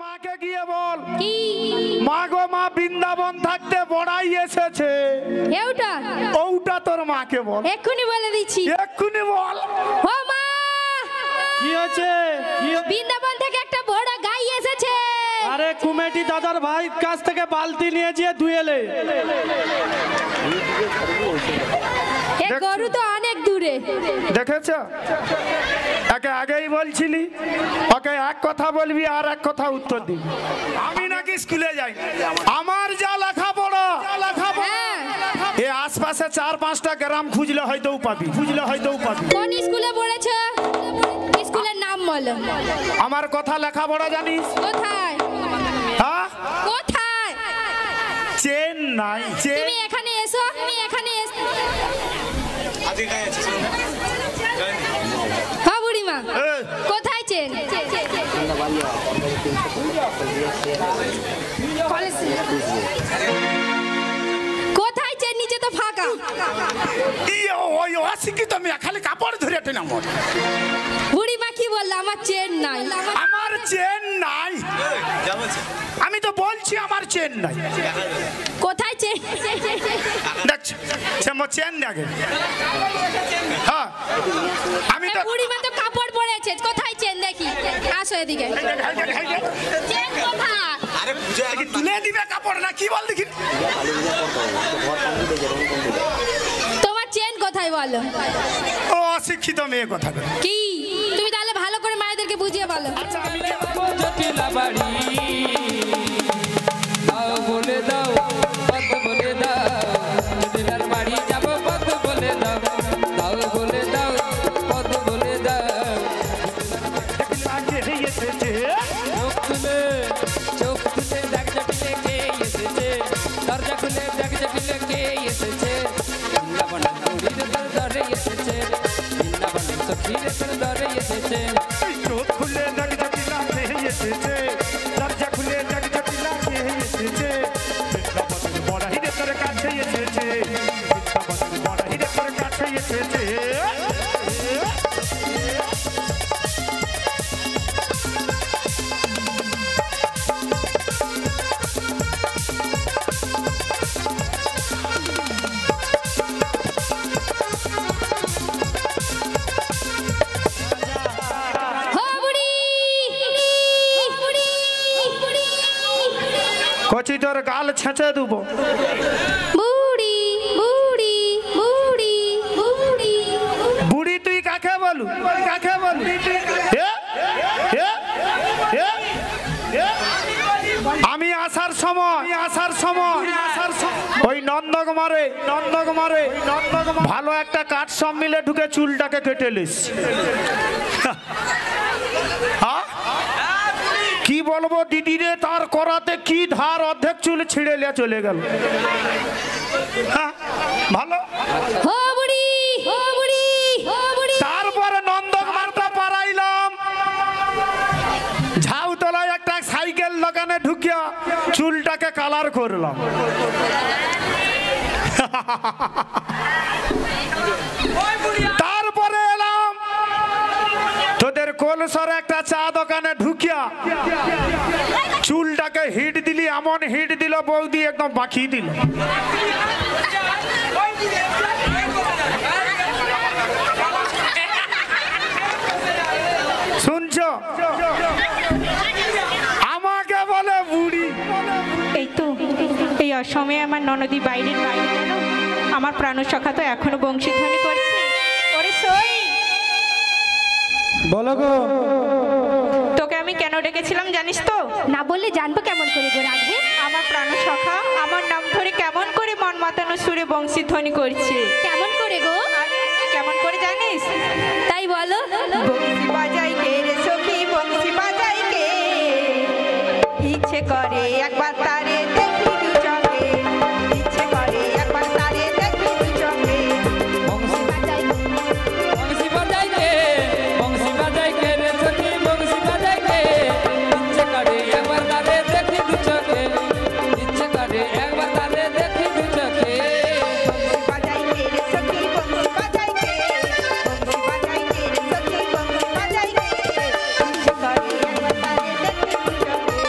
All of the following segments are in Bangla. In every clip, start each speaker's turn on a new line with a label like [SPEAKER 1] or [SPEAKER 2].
[SPEAKER 1] মাকে গিয়ে বল কি মা গো মা বৃন্দাবন থাকতে বড়াই এসেছে
[SPEAKER 2] ওটা
[SPEAKER 1] ওটা তোর মাকে বল
[SPEAKER 2] এক্ষুনি বলে দিচ্ছি
[SPEAKER 1] এক্ষুনি বল
[SPEAKER 2] ও মা
[SPEAKER 3] কি হয়েছে
[SPEAKER 2] বৃন্দাবন থেকে একটা বড় গাই এসেছে
[SPEAKER 3] আরে কুমেটি দাদার ভাই কাছ থেকে বালতি নিয়ে গিয়ে ধুয়েলে
[SPEAKER 2] এ গরু তো অনেক দূরে
[SPEAKER 1] দেখেছো একে আগেই বলছিলি ওকে এক কথা বলবি আর এক কথা উত্তর দিবি আমি নাকি স্কুলে যাই আমার যা লেখাপড়া এ আশপাশে 4-5টা গ্রাম খুঁজলে হয়তো পাবি
[SPEAKER 2] কোন স্কুলে পড়েছো স্কুলের নাম বলো
[SPEAKER 1] আমার কথা লেখাপড়া জানিস
[SPEAKER 2] কোথায়
[SPEAKER 1] হ্যাঁ
[SPEAKER 2] কোথায়
[SPEAKER 1] চেন্নাই
[SPEAKER 2] তুমি এখানে এসো হ্যাঁ বুড়িমা কোথায় চেন কোথায় চেন নিচে তো ফাঁকা
[SPEAKER 1] ওই অশিক্ষিত মেয়ে খালি কাপড় ধরে টেনে আমার
[SPEAKER 2] বুড়িমা কি বললো আমার চেন নাই
[SPEAKER 1] আমার চেন নাই আমি তো বলছি আমার চেন নাই
[SPEAKER 2] কোথায় চেন
[SPEAKER 1] দেখছো সে আমার চেন দেখে হ্যাঁ আমি তো
[SPEAKER 2] বুড়িমা তো কাপড় পরেছে কোথায় চেন দেখি আসো এদিকে চেন কোথায়
[SPEAKER 1] আরে পূজা কি তুলে দিবে কাপড় না কি বল দেখি
[SPEAKER 2] তোমার চেন কোথায় বলো
[SPEAKER 1] ও অশিক্ষিত মেয়ে কথা
[SPEAKER 2] কি তুমি তাহলে ভালো করে মায়েদেরকে বুঝিয়ে বলো
[SPEAKER 1] আচ্ছা আমি
[SPEAKER 4] জটিলা বাড়ি দাও বলে দাও পথ বলে দাও জটিলার বাড়ি যাব পথ বলে দাও দাও বলে দাও পথ বলে দাও চোখ তুলে দেখ জটিলে কে এসেছে দরজা খুলে দেখ জটিলে কে এসেছে বৃন্দাবন গৌরীর দরে এসেছে বৃন্দাবন সখীর দরে এসেছে
[SPEAKER 1] চোখ খুলে দেখ জটিলা কে এসেছে দরজা খুলে দেখ জটিলা কে এসেছে বৃন্দাবন বড়াইরে তোর কাছে এসেছে বৃন্দাবন বড়াইরে তোর কাছে এসেছে কচি তোর গাল ছেঁচে দেবো
[SPEAKER 2] বুড়ি বুড়ি বুড়ি বুড়ি
[SPEAKER 1] বুড়ি তুই কাকে বলু আমি আসার সময় ওই নন্দকুমারে ভালো একটা কাঠ সব মিলে ঢুকে চুলটাকে কেটে লিস কি বলবো দিদি রে তার করাতে কি ধার অর্ধেক চুল ছিঁড়ে লিয়ে চলে গেল ভালো তারপরে নন্দকুমারটা পারাইলাম ঝাউতলায় একটা সাইকেল দোকানে ঢুকিয়া চুলটাকে কালার করলাম তারপরে এলাম তোদের কলসরে একটা চা দোকানে ঢুকিয়া চুলটাকে হিট দিলি এমন হিট দিল বৌদি একদম বাকি দিল শুনছো আমাকে বলে বুড়ি
[SPEAKER 5] এই তো এই অসময়ে আমার ননদী বাইরের বাইরে গেল আমার প্রাণসখা তো এখনো বংশীধ্বনি করছে ওরে সই
[SPEAKER 3] বলো গো
[SPEAKER 5] তোকে আমি কেন ডেকেছিলাম জানিস তো
[SPEAKER 2] না বললে জানবো কেমন করে গো রাধে
[SPEAKER 5] আমার প্রাণসখা আমার নাম ধরে কেমন করে মন মাতানো সুরে বংশীধ্বনি করছে
[SPEAKER 2] কেমন করে গো
[SPEAKER 5] আর কেমন করে জানিস
[SPEAKER 2] তাই বলো
[SPEAKER 5] বংশী বাজাই কে রে সখী বংশী বাজাই কে ইচ্ছে করে একবার তারে দেখি দু চোখে ইচ্ছে করে একবার তারে দেখি দু চোখে
[SPEAKER 4] বংশী বাজাই কে রে সখী বংশী বাজাই কে ইচ্ছে করে একবার তারে দেখি দু চোখে ইচ্ছে করে একবার তারে দেখি দু চোখে
[SPEAKER 5] বাজাই কে রে সখী বংশী বাজাই কে বংশী বাজাই কে রে সখী বংশী বাজাই কে ইচ্ছে করে একবার তারে দেখি দু চোখে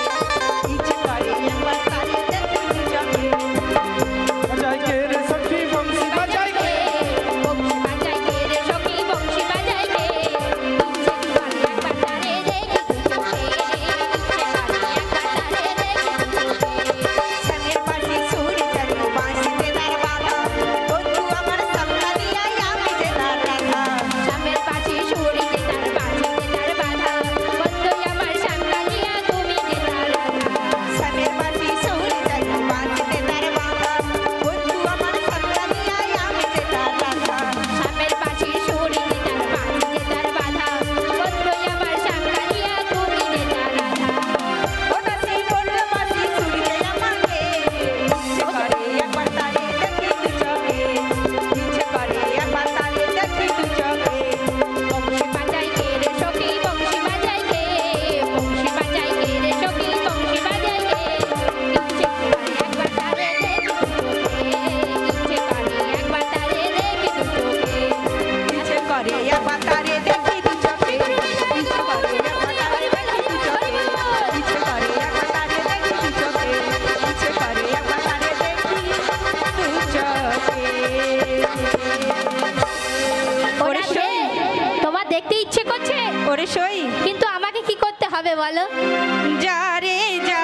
[SPEAKER 5] যা রে যা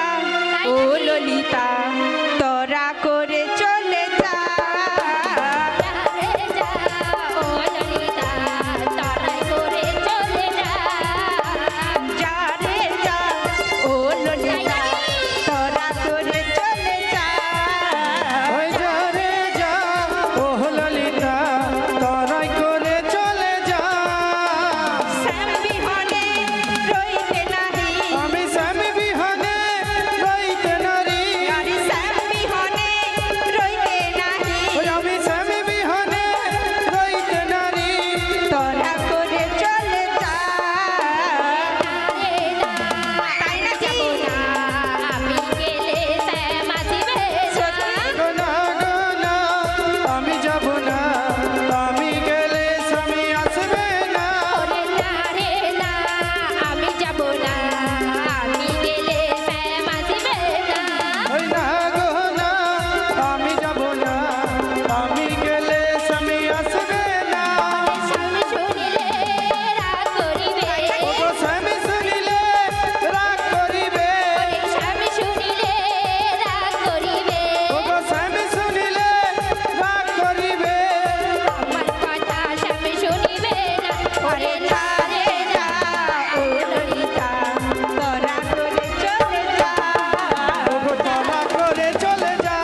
[SPEAKER 5] ও ললিতা তোরা করে চলে যা যা রে যা ও ললিতা তোরা করে চলে যা
[SPEAKER 3] ওই যা রে যা ও ললিতা তোরাই করে চলে যা
[SPEAKER 5] শ্যাম বিহনে রইতে নাহি
[SPEAKER 3] আমি স্বামী বিহনে রইতে নারী
[SPEAKER 5] আরে শ্যাম বিহনে রইতে নাহি
[SPEAKER 3] ওই আমি স্বামী বিহনে রইতে নারী
[SPEAKER 5] তোরা করে চলে যা তাই নাকি
[SPEAKER 3] গোনা গোনা আমি যাব না আমি গেলে স্বামী আসবে না ওই না গোনা আমি যাব না আমি গেলে স্বামী আসবে না ওগো স্বামী শুনিলে রাগ করিবে ওগো স্বামী শুনিলে রাগ করিবে
[SPEAKER 5] ওরে যা রে যা ও ললিতা তোরা করে চলে যা
[SPEAKER 3] ওগো তোরা করে চলে যা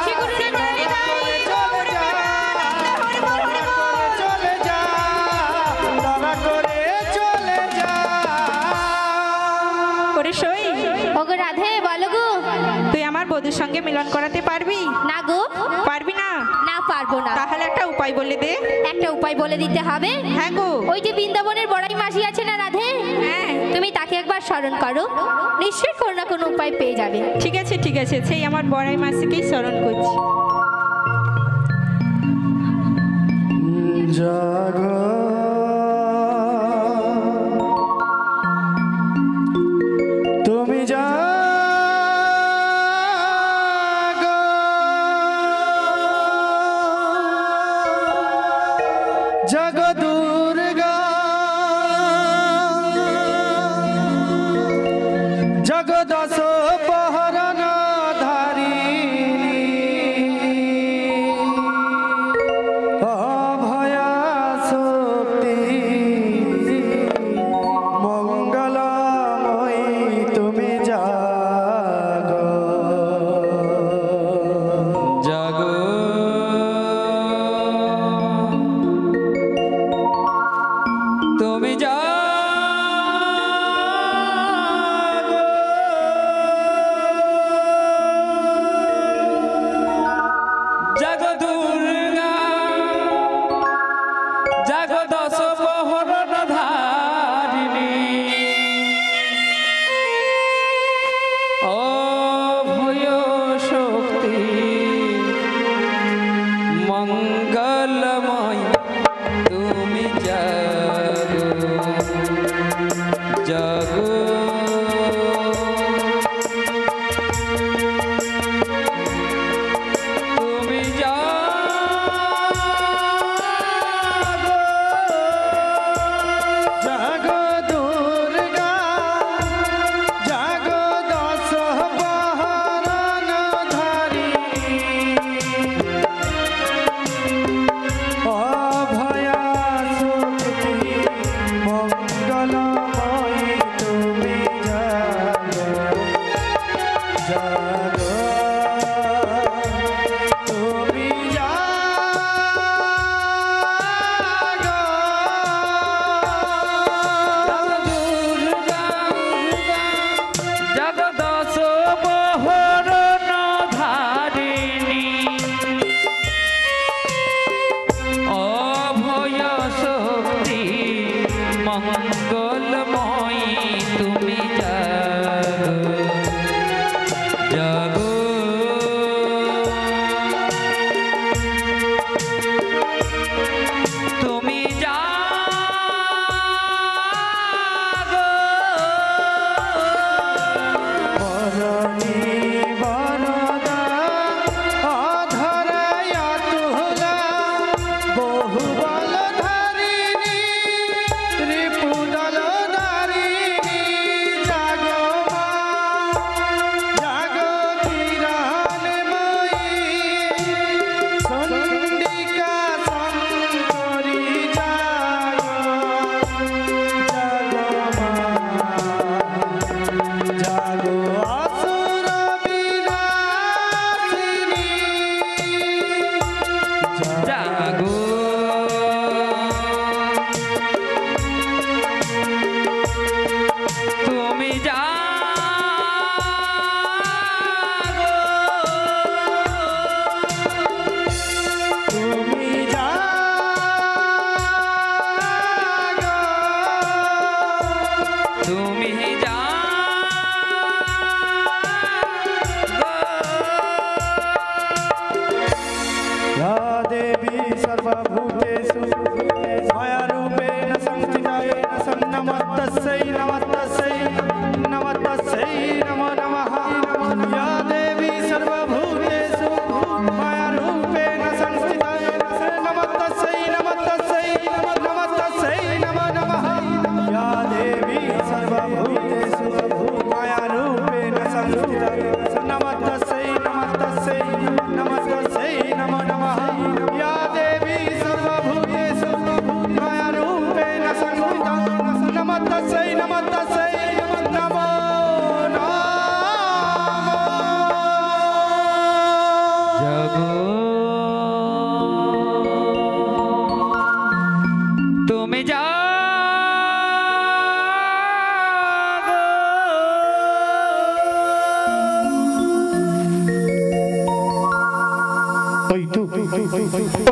[SPEAKER 5] শিগুরে চলে যা
[SPEAKER 3] চলে যা চলে যা তোরা করে চলে যা
[SPEAKER 5] করে সই
[SPEAKER 2] ওগো রাধে বলো গো।
[SPEAKER 5] তুই আমার বধূর সঙ্গে মিলন করাতে পারবি
[SPEAKER 2] না গো,
[SPEAKER 5] পারবি না
[SPEAKER 2] না পারবো না।
[SPEAKER 5] তাহলে একটা উপায় বলে দে
[SPEAKER 2] একটা উপায় বলে দিতে হবে।
[SPEAKER 5] হ্যাঁ গো
[SPEAKER 2] ওই যে বৃন্দাবনের বড়াই মাসি আছে না রাধে,
[SPEAKER 5] হ্যাঁ
[SPEAKER 2] তুমি তাকে একবার স্মরণ করো, নিশ্চয়ই কোনো না কোনো উপায় পেয়ে যাবে।
[SPEAKER 5] ঠিক আছে সেই আমার বড়াই মাসিকেই স্মরণ করছি
[SPEAKER 3] জাগো তুমি জাগো জাগো দুর্গা জগদশ পহরণ ধারিণী অভয়া শক্তি মঙ্গলময়ী তুমি জাগো
[SPEAKER 4] জাগো তুমি জাগো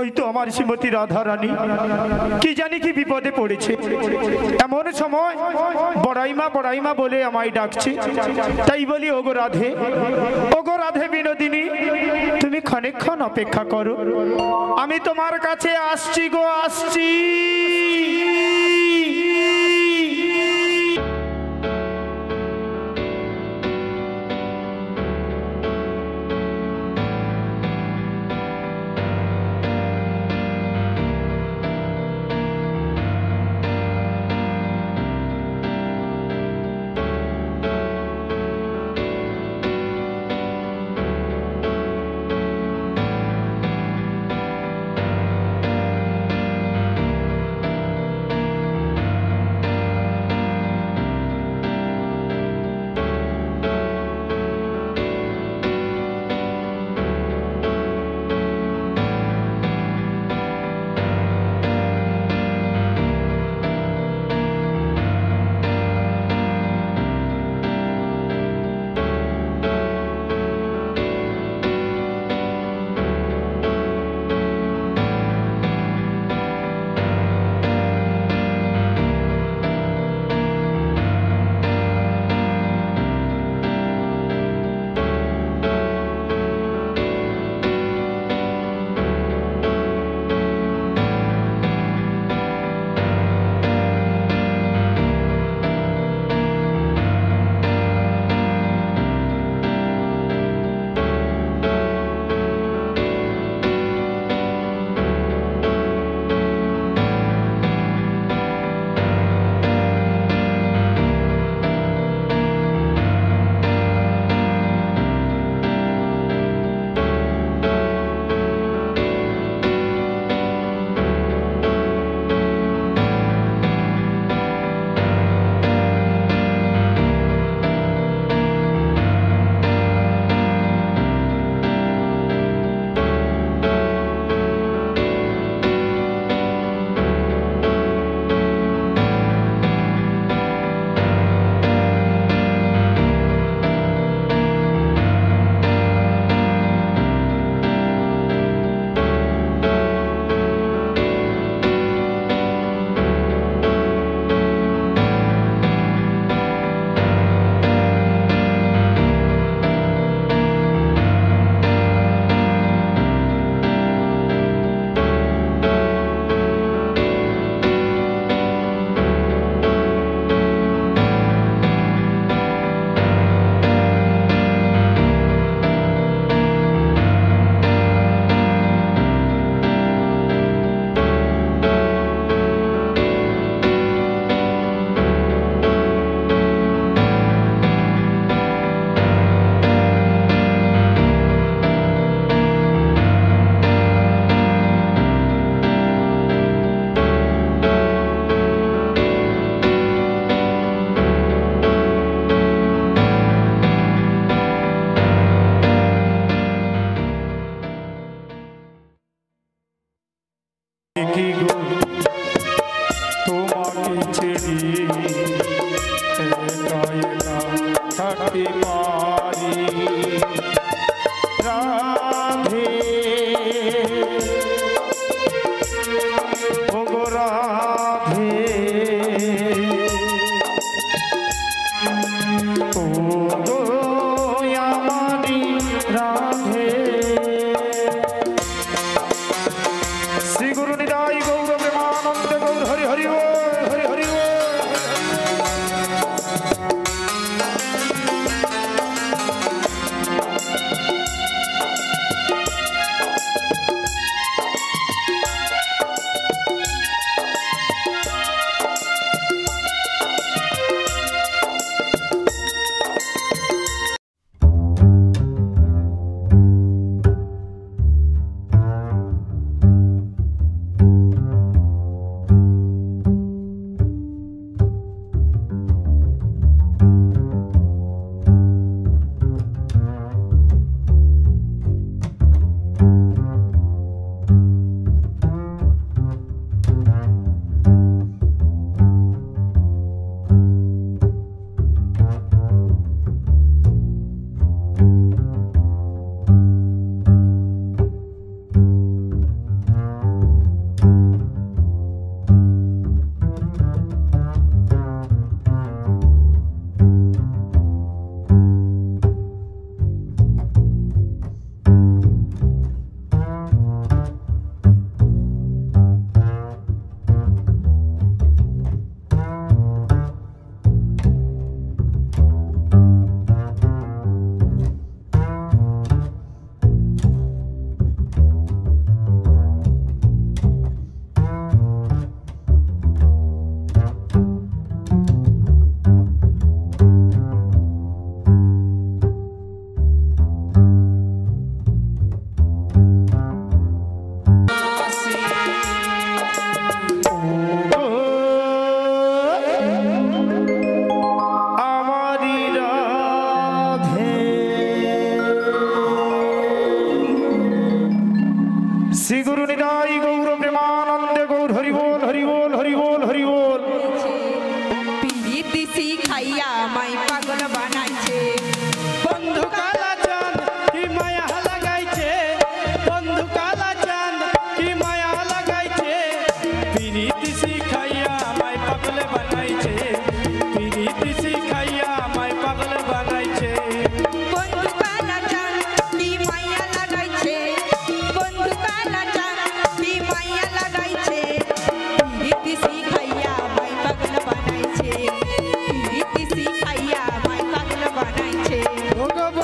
[SPEAKER 1] ওই তো আমার শ্রীমতী রাধা রানী কি জানি কি বিপদে পড়েছে। এমন সময় বড়াইমা বলে আমায় ডাকছে। তাই বলি ওগো রাধে বিনোদিনী, তুমি খানিকক্ষণ অপেক্ষা করো, আমি তোমার কাছে আসছি গো, আসছি।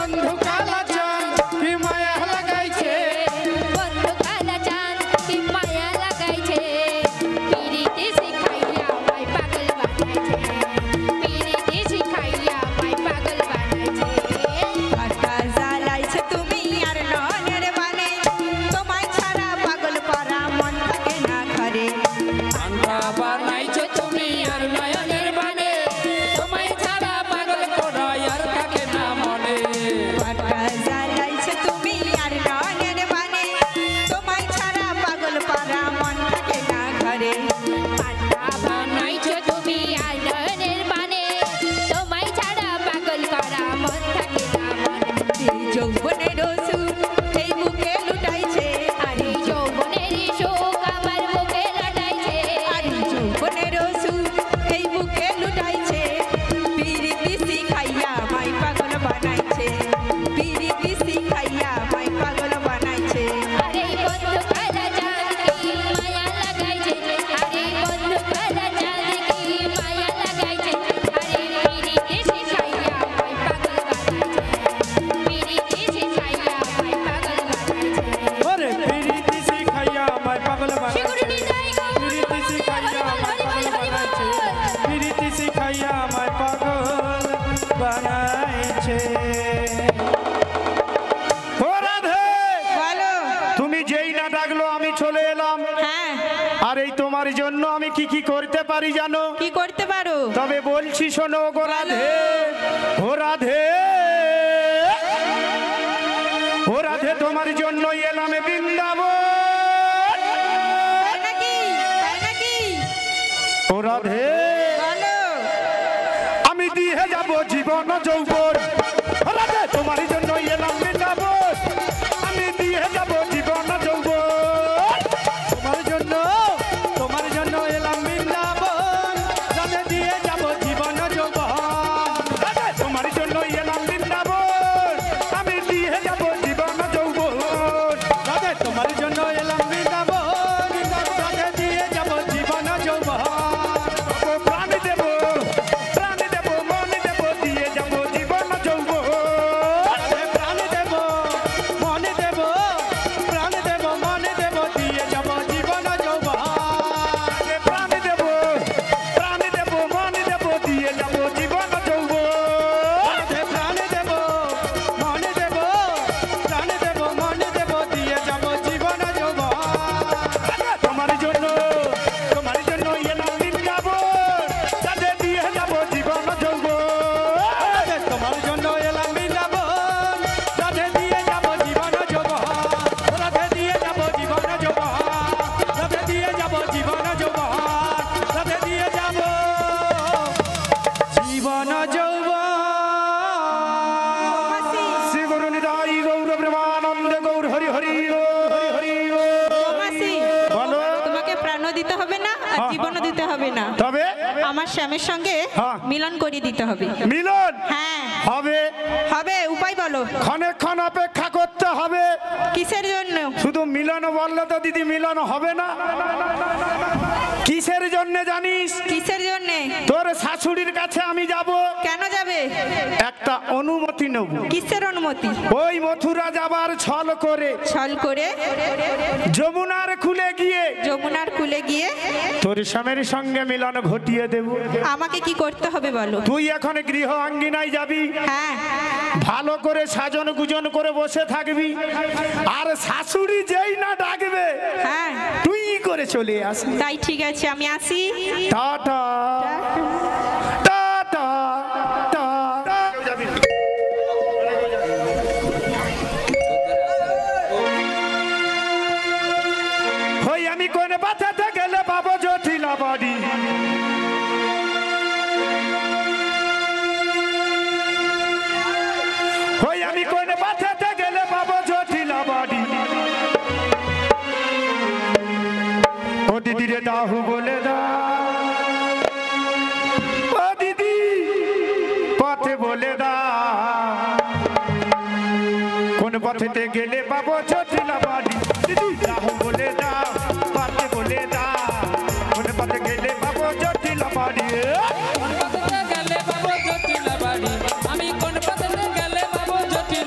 [SPEAKER 3] বন্ধু কালা চাঁদ কি মায়া লাগাইছে
[SPEAKER 2] বন্ধু কালা চাঁদ কি মায়া লাগাইছে পিরিতি শিখাইয়া মাই পাগল বানাইছে পিরিতি শিখাইয়া মাই পাগল বানাইছে
[SPEAKER 5] আটা জ্বালাইছে তুমি আর ননের বানে তোমায় ছাড়া পাগল করা মন থাকে না ঘরে
[SPEAKER 4] আন্তা বানাইছো তুমি আর নয়নের বানে তোমায় ছাড়া পাগল করা আর থাকে না মনে
[SPEAKER 5] আটা জ্বালাইছে তুমি আর ননের বানে তোমায় ছাড়া পাগল করা মন থাকে না ঘরে
[SPEAKER 2] আটা বানাইছো তুমি আর নয়নের বানে তোমায় ছাড়া পাগল করা মন থাকে না মনে
[SPEAKER 5] এই যৌবনের সুর এই বুকে লুটাইছে
[SPEAKER 2] আর এই যৌবনের শোক আমার মুখে লাটাইছে
[SPEAKER 5] আর যৌবনের সুর এই বুকে লুটাইছে পিরিতি শিখাইয়া মাই পাগল বানাইছে পিরিতি শিখাইয়া মাই পাগল বানাইছে
[SPEAKER 2] আরে বন্ধু কালা চাঁদ কি মায়া লাগাইছে আরে বন্ধু কালা চাঁদ কি মায়া লাগাইছে আরে পিরিতি শিখাইয়া মাই পাগল বানাইছে পিরিতি শিখাইয়া মাই পাগল বানাইছে
[SPEAKER 3] ওরে পিরিতি শিখাইয়া আমায় পাগল
[SPEAKER 2] শিগুড়ি
[SPEAKER 3] বানাইছে
[SPEAKER 2] যাই গো
[SPEAKER 3] পিরিতি শিখাইয়া আমায় পাগল বানাইছে পিরিতি শিখাইয়া আমায় পাগল বানাইছে
[SPEAKER 1] ও রাধে
[SPEAKER 5] বলো
[SPEAKER 1] তুমি যেই না ডাকলো আমি চলে এলাম
[SPEAKER 5] হ্যাঁ
[SPEAKER 1] আর এই তোমার জন্য আমি কি কি করতে পারি জানো
[SPEAKER 5] কি করতে পারো
[SPEAKER 1] তবে বলছি শোনো গো রাধে ও রাধে ও রাধে তোমার জন্য এলাম বৃন্দাবন
[SPEAKER 5] তাই নাকি তাই নাকি
[SPEAKER 1] ও রাধে
[SPEAKER 5] বলো
[SPEAKER 1] আমি দিয়ে যাব জীবন যৌবন ও রাধে তোমার জন্য এলাম বৃন্দাবন আমি দিয়ে যাব জীবন যৌবন
[SPEAKER 3] তোমার জন্য এলাম বৃন্দাবন রাধে দিয়ে যাব জীবন যৌবন
[SPEAKER 1] রাধে তোমার জন্য এলাম বৃন্দাবন আমি দিয়ে যাব জীবন যৌবন
[SPEAKER 3] রাধে তোমার জন্য এলাম বৃন্দাবন রাধে দিয়ে যাব জীবন যৌবন
[SPEAKER 1] ও প্রাণ দেব মন দেব দিয়ে যাব জীবন যৌবন
[SPEAKER 3] রাধে প্রাণ দেব মন দেব প্রাণ দেব মন দেব দিয়ে যাব জীবন যৌবন
[SPEAKER 1] রাধে প্রাণ দেব মন দেব দিয়ে যাব জীবন যৌবন
[SPEAKER 3] রাধে প্রাণ দেব মন দেব প্রাণ দেব মন দেব দিয়ে যাব জীবন যৌবন
[SPEAKER 1] রাধে তোমার জন্য এলাম বৃন্দাবন রাধে দিয়ে যাব জীবন যৌবন
[SPEAKER 3] রাধে তোমার জন্য এলাম বৃন্দাবন রাধে দিয়ে যাব জীবন যৌবন রাধে দিয়ে যাব জীবন যৌবন রাধে দিয়ে যাব জীবন যৌবন রাধে দিয়ে যাব জীবন যৌবন
[SPEAKER 1] শ্রী গুরু নিতাই গৌর প্রেমানন্দ গৌর হরি হরি হরি হরি
[SPEAKER 5] মাসি
[SPEAKER 1] বলো
[SPEAKER 5] তোমাকে প্রাণ দিতে হবে না আর
[SPEAKER 1] হ্যাঁ,
[SPEAKER 5] জীবনও দিতে হবে না
[SPEAKER 1] তবে
[SPEAKER 5] আমার স্বামীর সঙ্গে
[SPEAKER 1] হ্যাঁ।
[SPEAKER 5] মিলন করিয়ে দিতে হবে
[SPEAKER 1] মিলন
[SPEAKER 5] হ্যাঁ
[SPEAKER 1] হবে
[SPEAKER 5] হবে উপায় বলো
[SPEAKER 1] ক্ষণেক্ষণ অপেক্ষা করতে হবে
[SPEAKER 5] কিসের জন্য
[SPEAKER 1] শুধু মিলন বললে তো দিদি মিলন হবে না কিসের জন্য জানিস
[SPEAKER 5] কিসের জন্য
[SPEAKER 1] তোর শাশুড়ির কাছে আমি যাব
[SPEAKER 5] কেন যাবে
[SPEAKER 1] একটা অনুমতি নেব
[SPEAKER 5] কিসের অনুমতি
[SPEAKER 1] ওই মথুরা যাবার ছল করে
[SPEAKER 5] ছল করে
[SPEAKER 1] যমুনার খুলে গিয়ে
[SPEAKER 5] যমুনার কুলে গিয়ে
[SPEAKER 1] তোর স্বামীর সঙ্গে মিলন ঘটিয়ে দেব
[SPEAKER 5] আমাকে কি করতে হবে বলো
[SPEAKER 1] তুই এখন গৃহ আঙ্গিনায় যাবি
[SPEAKER 5] হ্যাঁ
[SPEAKER 1] ভালো করে সাজন গুজন করে বসে থাকবি আর শাশুড়ি যেই না ডাকবে
[SPEAKER 5] হ্যাঁ
[SPEAKER 1] তুই করে চলে আসবি
[SPEAKER 5] তাই ঠিক আছে আমি আসি
[SPEAKER 1] টাটা টাটা টাটা হই আমি কোন বাঁচাতে গেলে পাবো জটিলা বাড়ি হই আমি কোন বাঁচাতে গেলে পাবো জটিলা বাড়ি ও দিদি রে দাহু বলে দা ও দিদি পথে বলে দা কোন পথেতে গেলে পাবো জটিলা বাড়ি দিদি দাহু বলে দা পথে বলে দা কোন পথে গেলে পাবো জটিলা বাড়ি
[SPEAKER 4] কোন পথে গেলে বাবু জটিল বাড়ি আমি কোন পথে গেলে বাবু জটিল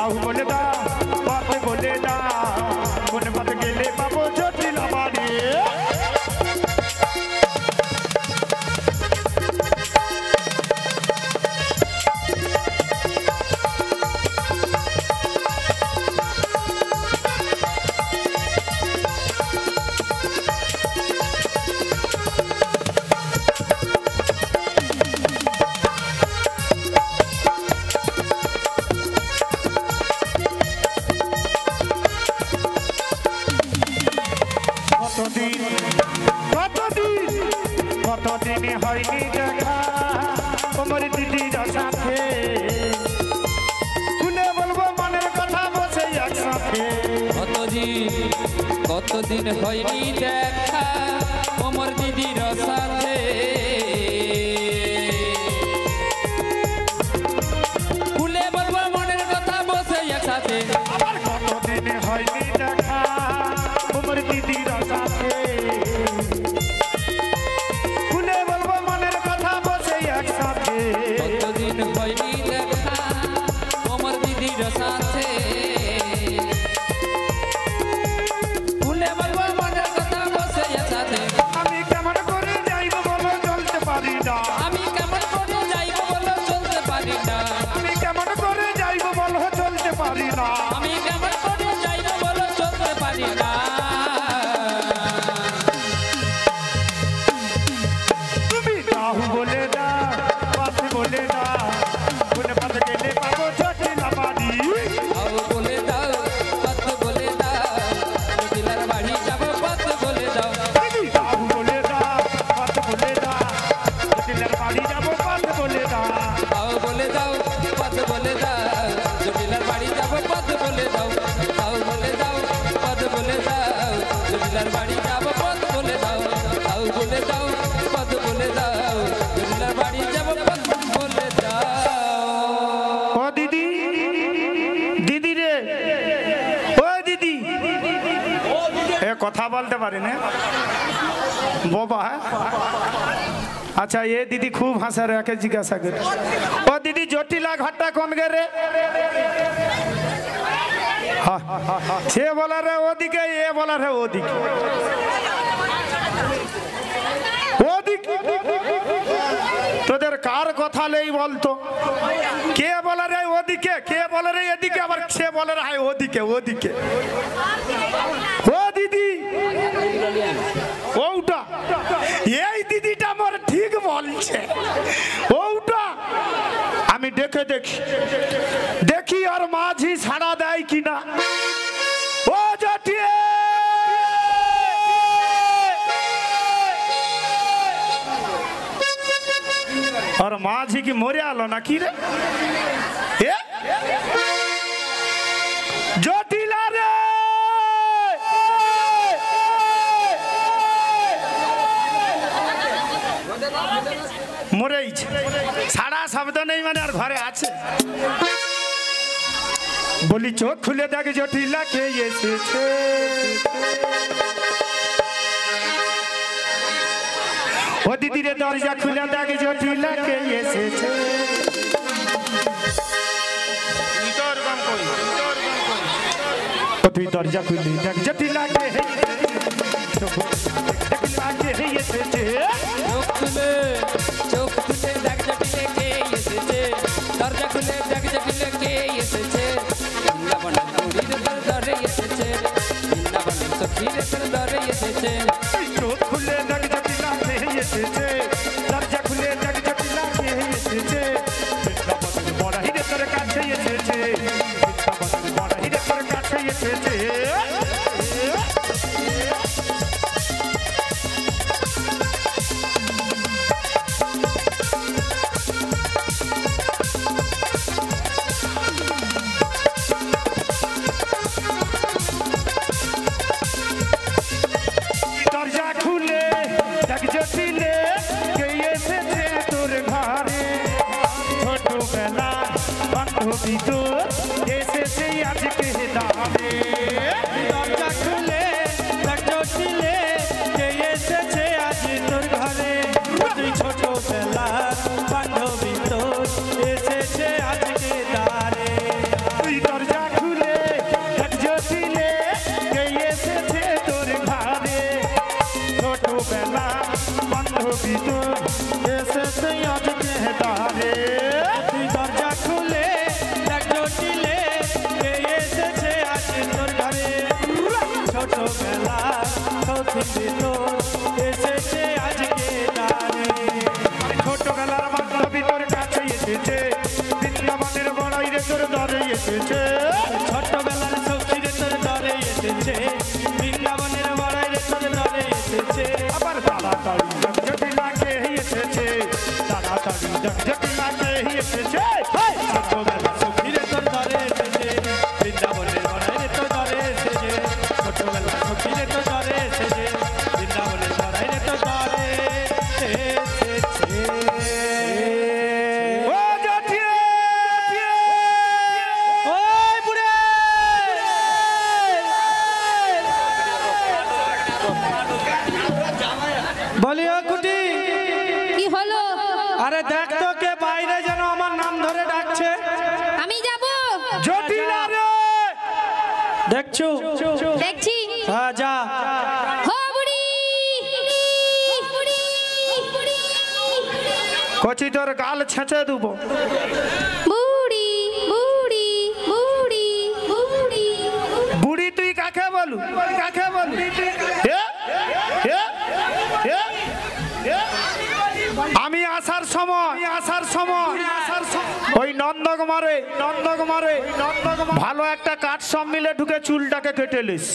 [SPEAKER 1] দাও বলে দা পথ বলে দা কোন পথ গেলে পাবো জটিল বাড়ি কতদিন হয়নি দেখা তোমার দিদির সাথে খুলে বলবো মনের কথা বসে একসাথে
[SPEAKER 4] কতদিন হয়নি দেখা তোমার দিদির সাথে খুলে বলবো মনের কথা বসে একসাথে
[SPEAKER 1] আবার কতদিন হয়নি দেখা তোমার দিদির সাথে
[SPEAKER 4] কতদিন হয়নি দেখা তোমার দিদির সাথে ভুলে বলবো মনের কথা বসে সাথে
[SPEAKER 1] আমি কেমন করে যাইব বলো চলতে পারি না
[SPEAKER 4] আমি কেমন করে যাইব বলো চলতে পারি না
[SPEAKER 1] আমি কেমন করে যাইব বলো চলতে পারি না
[SPEAKER 4] আমি কেমন করে যাইব বলো চলতে পারি না
[SPEAKER 1] তুমি দাও বলে দা পথ বলে দা কোন পথ গেলে পাবো জটিল বাড়ি
[SPEAKER 4] আও বলে দাও পথ বলে দাও জটিলার বাড়ি যাব পথ বলে দাও
[SPEAKER 1] তুমি দাও বলে দা পথ বলে দা জটিলের বাড়ি যাব পথ বলে দা
[SPEAKER 4] আও বলে দাও পথ বলে দাও জটিলার বাড়ি যাব পথ বলে দাও আও বলে দাও পথ বলে দাও জটিলার বাড়ি যাব পথ বলে দাও আও বলে দাও পথ বলে দাও জটিলার বাড়ি যাব পথ বলে দাও
[SPEAKER 1] ও দিদি দিদি রে ও দিদি এ কথা বলতে পারি না বাবা আচ্ছা এ দিদি খুব হাসা রে একে জিজ্ঞাসা করে ও দিদি জটিলা ঘাটটা কোন গে রে সে বলা রে ওদিকে এ বলা রে ওদিকে ওদিকে তোদের কার কথা নেই বলতো কে বলে রে ওদিকে কে বলে রে এদিকে আবার সে বলে রে হাই ওদিকে ওদিকে ও দিদি ওটা এই দিদিটা আমার ঠিক বলছে ওটা আমি দেখে দেখি দেখি আর মাঝি ছাড়া দেয় কিনা ও জটিয়ে और माझी की मोरे आलो ना की रे ए जटिला रे मोरे सारा शब्द नहीं माने और घरे आछे बोली चोख खुले देख जटिला के ये से ও দিদি রে দরজা খুলে দেখ জটিলা কে এসেছে ও তুই দরজা খুলে দেখ জটিলা কে এসেছে
[SPEAKER 4] চোখ খুলে দেখ জটিলে কে এসেছে দরজা খুলে দেখ জটিলে কে এসেছে বৃন্দাবন গৌরীর দরে এসেছে বৃন্দাবন সখীর দরে এসেছে
[SPEAKER 1] চোখ খুলে দেখ জটিলা কে এসেছে দরজা খুলে দেখ জটিলা কে এসেছে বৃন্দাবন বড়াইরে তোর কাছে এসেছে বৃন্দাবন বড়াইরে তোর কাছে এসেছে এসেছে আজকে দামে
[SPEAKER 3] দরজা খুলে দেখ জটিলে কে এসেছে আজ তোর ঘরে তুই ছোটবেলা বান্ধবী তোর এসেছে আজকে দ্বারে
[SPEAKER 1] তুই দরজা
[SPEAKER 3] ছোটবেলা সখী তোর এসেছে আজকে দারে
[SPEAKER 1] ছোটবেলার বান্ধবী তোর কাছে এসেছে বৃন্দাবনের বড়াই রে তোর দরে এসেছে
[SPEAKER 3] ছোটবেলার সখী রে তোর দরে এসেছে বৃন্দাবনের বড়াই রে তোর দরে এসেছে
[SPEAKER 1] আবার তাড়াতাড়ি জগজটি লাগে এসেছে তাড়াতাড়ি জগজটি লাগে এসেছে
[SPEAKER 3] ছোটবেলার সখী রে তোর দরে এসেছে বৃন্দাবনের বড়াই রে তোর দরে এসেছে ছোটবেলার সখী রে তোর দরে এসেছে বৃন্দাবনের বড়াই রে তোর দরে এসেছে
[SPEAKER 1] ও জটিয়ে
[SPEAKER 3] ওই বুড়ে বলি ও কুটি
[SPEAKER 2] কি হলো?
[SPEAKER 3] আরে দেখ তো কে বাইরে যেন আমার নাম ধরে ডাকছে
[SPEAKER 2] আমি যাব।
[SPEAKER 1] জটিলা রে
[SPEAKER 3] দেখছো
[SPEAKER 2] দেখছি।
[SPEAKER 3] হ্যাঁ যা
[SPEAKER 2] হো বুড়ি বুড়ি বুড়ি
[SPEAKER 1] কচি তোর গাল ছেঁচে দেবো
[SPEAKER 2] বুড়ি বুড়ি বুড়ি বুড়ি
[SPEAKER 1] বুড়ি তুই কাকে বলু কাকে বলু আমি আসার সময় ওই নন্দকুমারে ভালো একটা কাঠ সব মিলে ঢুকে চুলটাকে কেটে লিস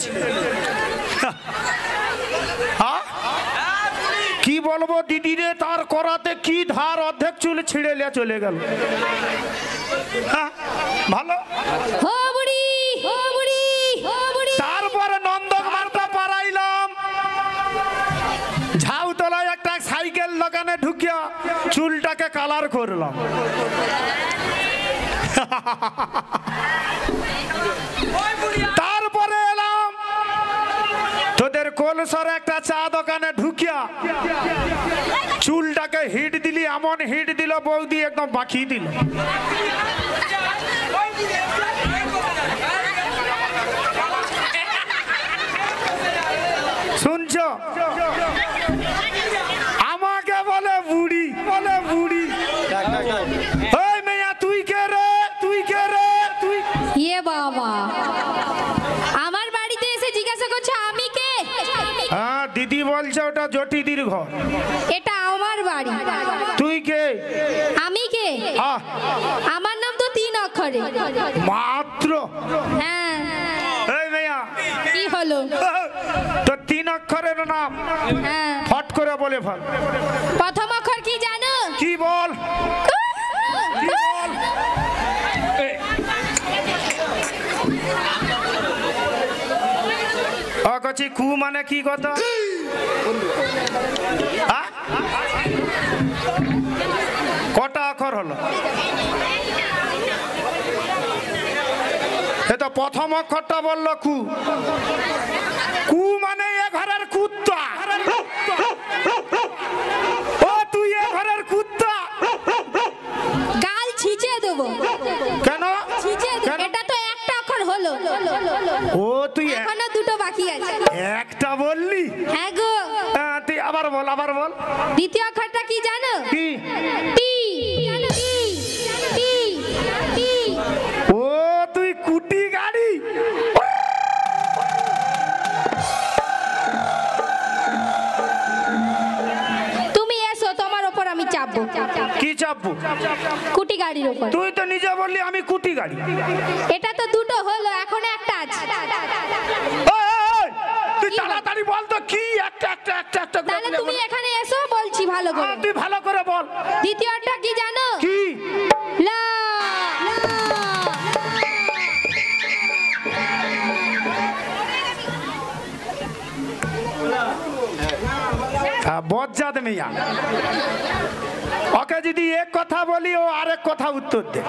[SPEAKER 1] কি বলবো দিদি রে তার করাতে কি ধার অর্ধেক চুল ছিঁড়ে লিয়ে চলে গেল ভালো
[SPEAKER 2] হো বুড়ি হো বুড়ি হো বুড়ি
[SPEAKER 1] তারপরে নন্দকুমারটা পারাইলাম ঝাউতলায় একটা সাইকেল দোকানে ঢুকিয়া চুলটাকে কালার করলাম তারপরে এলাম তোদের কোলসরে একটা চা দোকানে ঢুকিয়া চুলটাকে হিট দিলি এমন হিট দিল বৌদি একদম বাকি দিল শুনছ আমাকে বলে বুড়ি ওই মেয়া তুই কে রে তুই
[SPEAKER 2] ইয়ে বাবা, আমার বাড়িতে এসে জিজ্ঞাসা করছে আমি কে?
[SPEAKER 1] হ্যাঁ দিদি বলছে ওটা জটিদির ঘর
[SPEAKER 2] এটা আমার বাড়ি।
[SPEAKER 1] তুই কে
[SPEAKER 2] আমি কে?
[SPEAKER 1] আহ,
[SPEAKER 2] আমার নাম তো 3 অক্ষরে।
[SPEAKER 1] মাত্র
[SPEAKER 2] হ্যাঁ
[SPEAKER 1] এই মেয়া
[SPEAKER 2] কি হলো?
[SPEAKER 1] তো 3 অক্ষরের নাম
[SPEAKER 2] হ্যাঁ
[SPEAKER 1] ফট করে বলে ফেল
[SPEAKER 2] প্রথম অক্ষর কি জানো?
[SPEAKER 1] কি বল কচি কু মানে কি কথা আ? কটা অক্ষর হলো এ তো প্রথম অক্ষরটা বললো কু কু মানে এ ঘরের কুত্তা ও তুই এ ঘরের কুত্তা
[SPEAKER 2] গাল ছিঁচে দেবো।
[SPEAKER 1] কেন
[SPEAKER 2] ছিঁচে দেবো।
[SPEAKER 1] কেন?
[SPEAKER 2] এটা তো একটা অক্ষর হলো।
[SPEAKER 1] ও তুই
[SPEAKER 2] এখনো 2টো বাকি আছে।
[SPEAKER 1] একটা বললি
[SPEAKER 2] হ্যাঁ গো।
[SPEAKER 1] তুই আবার বল
[SPEAKER 2] দ্বিতীয় অক্ষরটা কি জানো?
[SPEAKER 1] কি
[SPEAKER 2] টি। টি। টি। টি।
[SPEAKER 1] ও তুই কুটি গাড়ি
[SPEAKER 2] তুমি এসো, তোমার ওপর আমি চাপবো।
[SPEAKER 1] কি চাপবো
[SPEAKER 2] কুটি গাড়ির ওপর।
[SPEAKER 1] তুই তো নিজে বললি আমি কুটি গাড়ি
[SPEAKER 2] এটা তো 2টো হলো, এখন একটা আছে।
[SPEAKER 1] ওই, তুই তাড়াতাড়ি বল তো কি একটা করে
[SPEAKER 2] তাহলে
[SPEAKER 1] বলে
[SPEAKER 2] তুমি
[SPEAKER 1] বল।
[SPEAKER 2] এখানে এসো, বলছি ভালো করে।
[SPEAKER 1] তুই ভালো করে বল
[SPEAKER 2] দ্বিতীয়টা কি জানো?
[SPEAKER 1] কি
[SPEAKER 2] লা।
[SPEAKER 1] বজ্জাত মিয়া ওকে যদি এক কথা বলি ও আরেক কথা উত্তর দে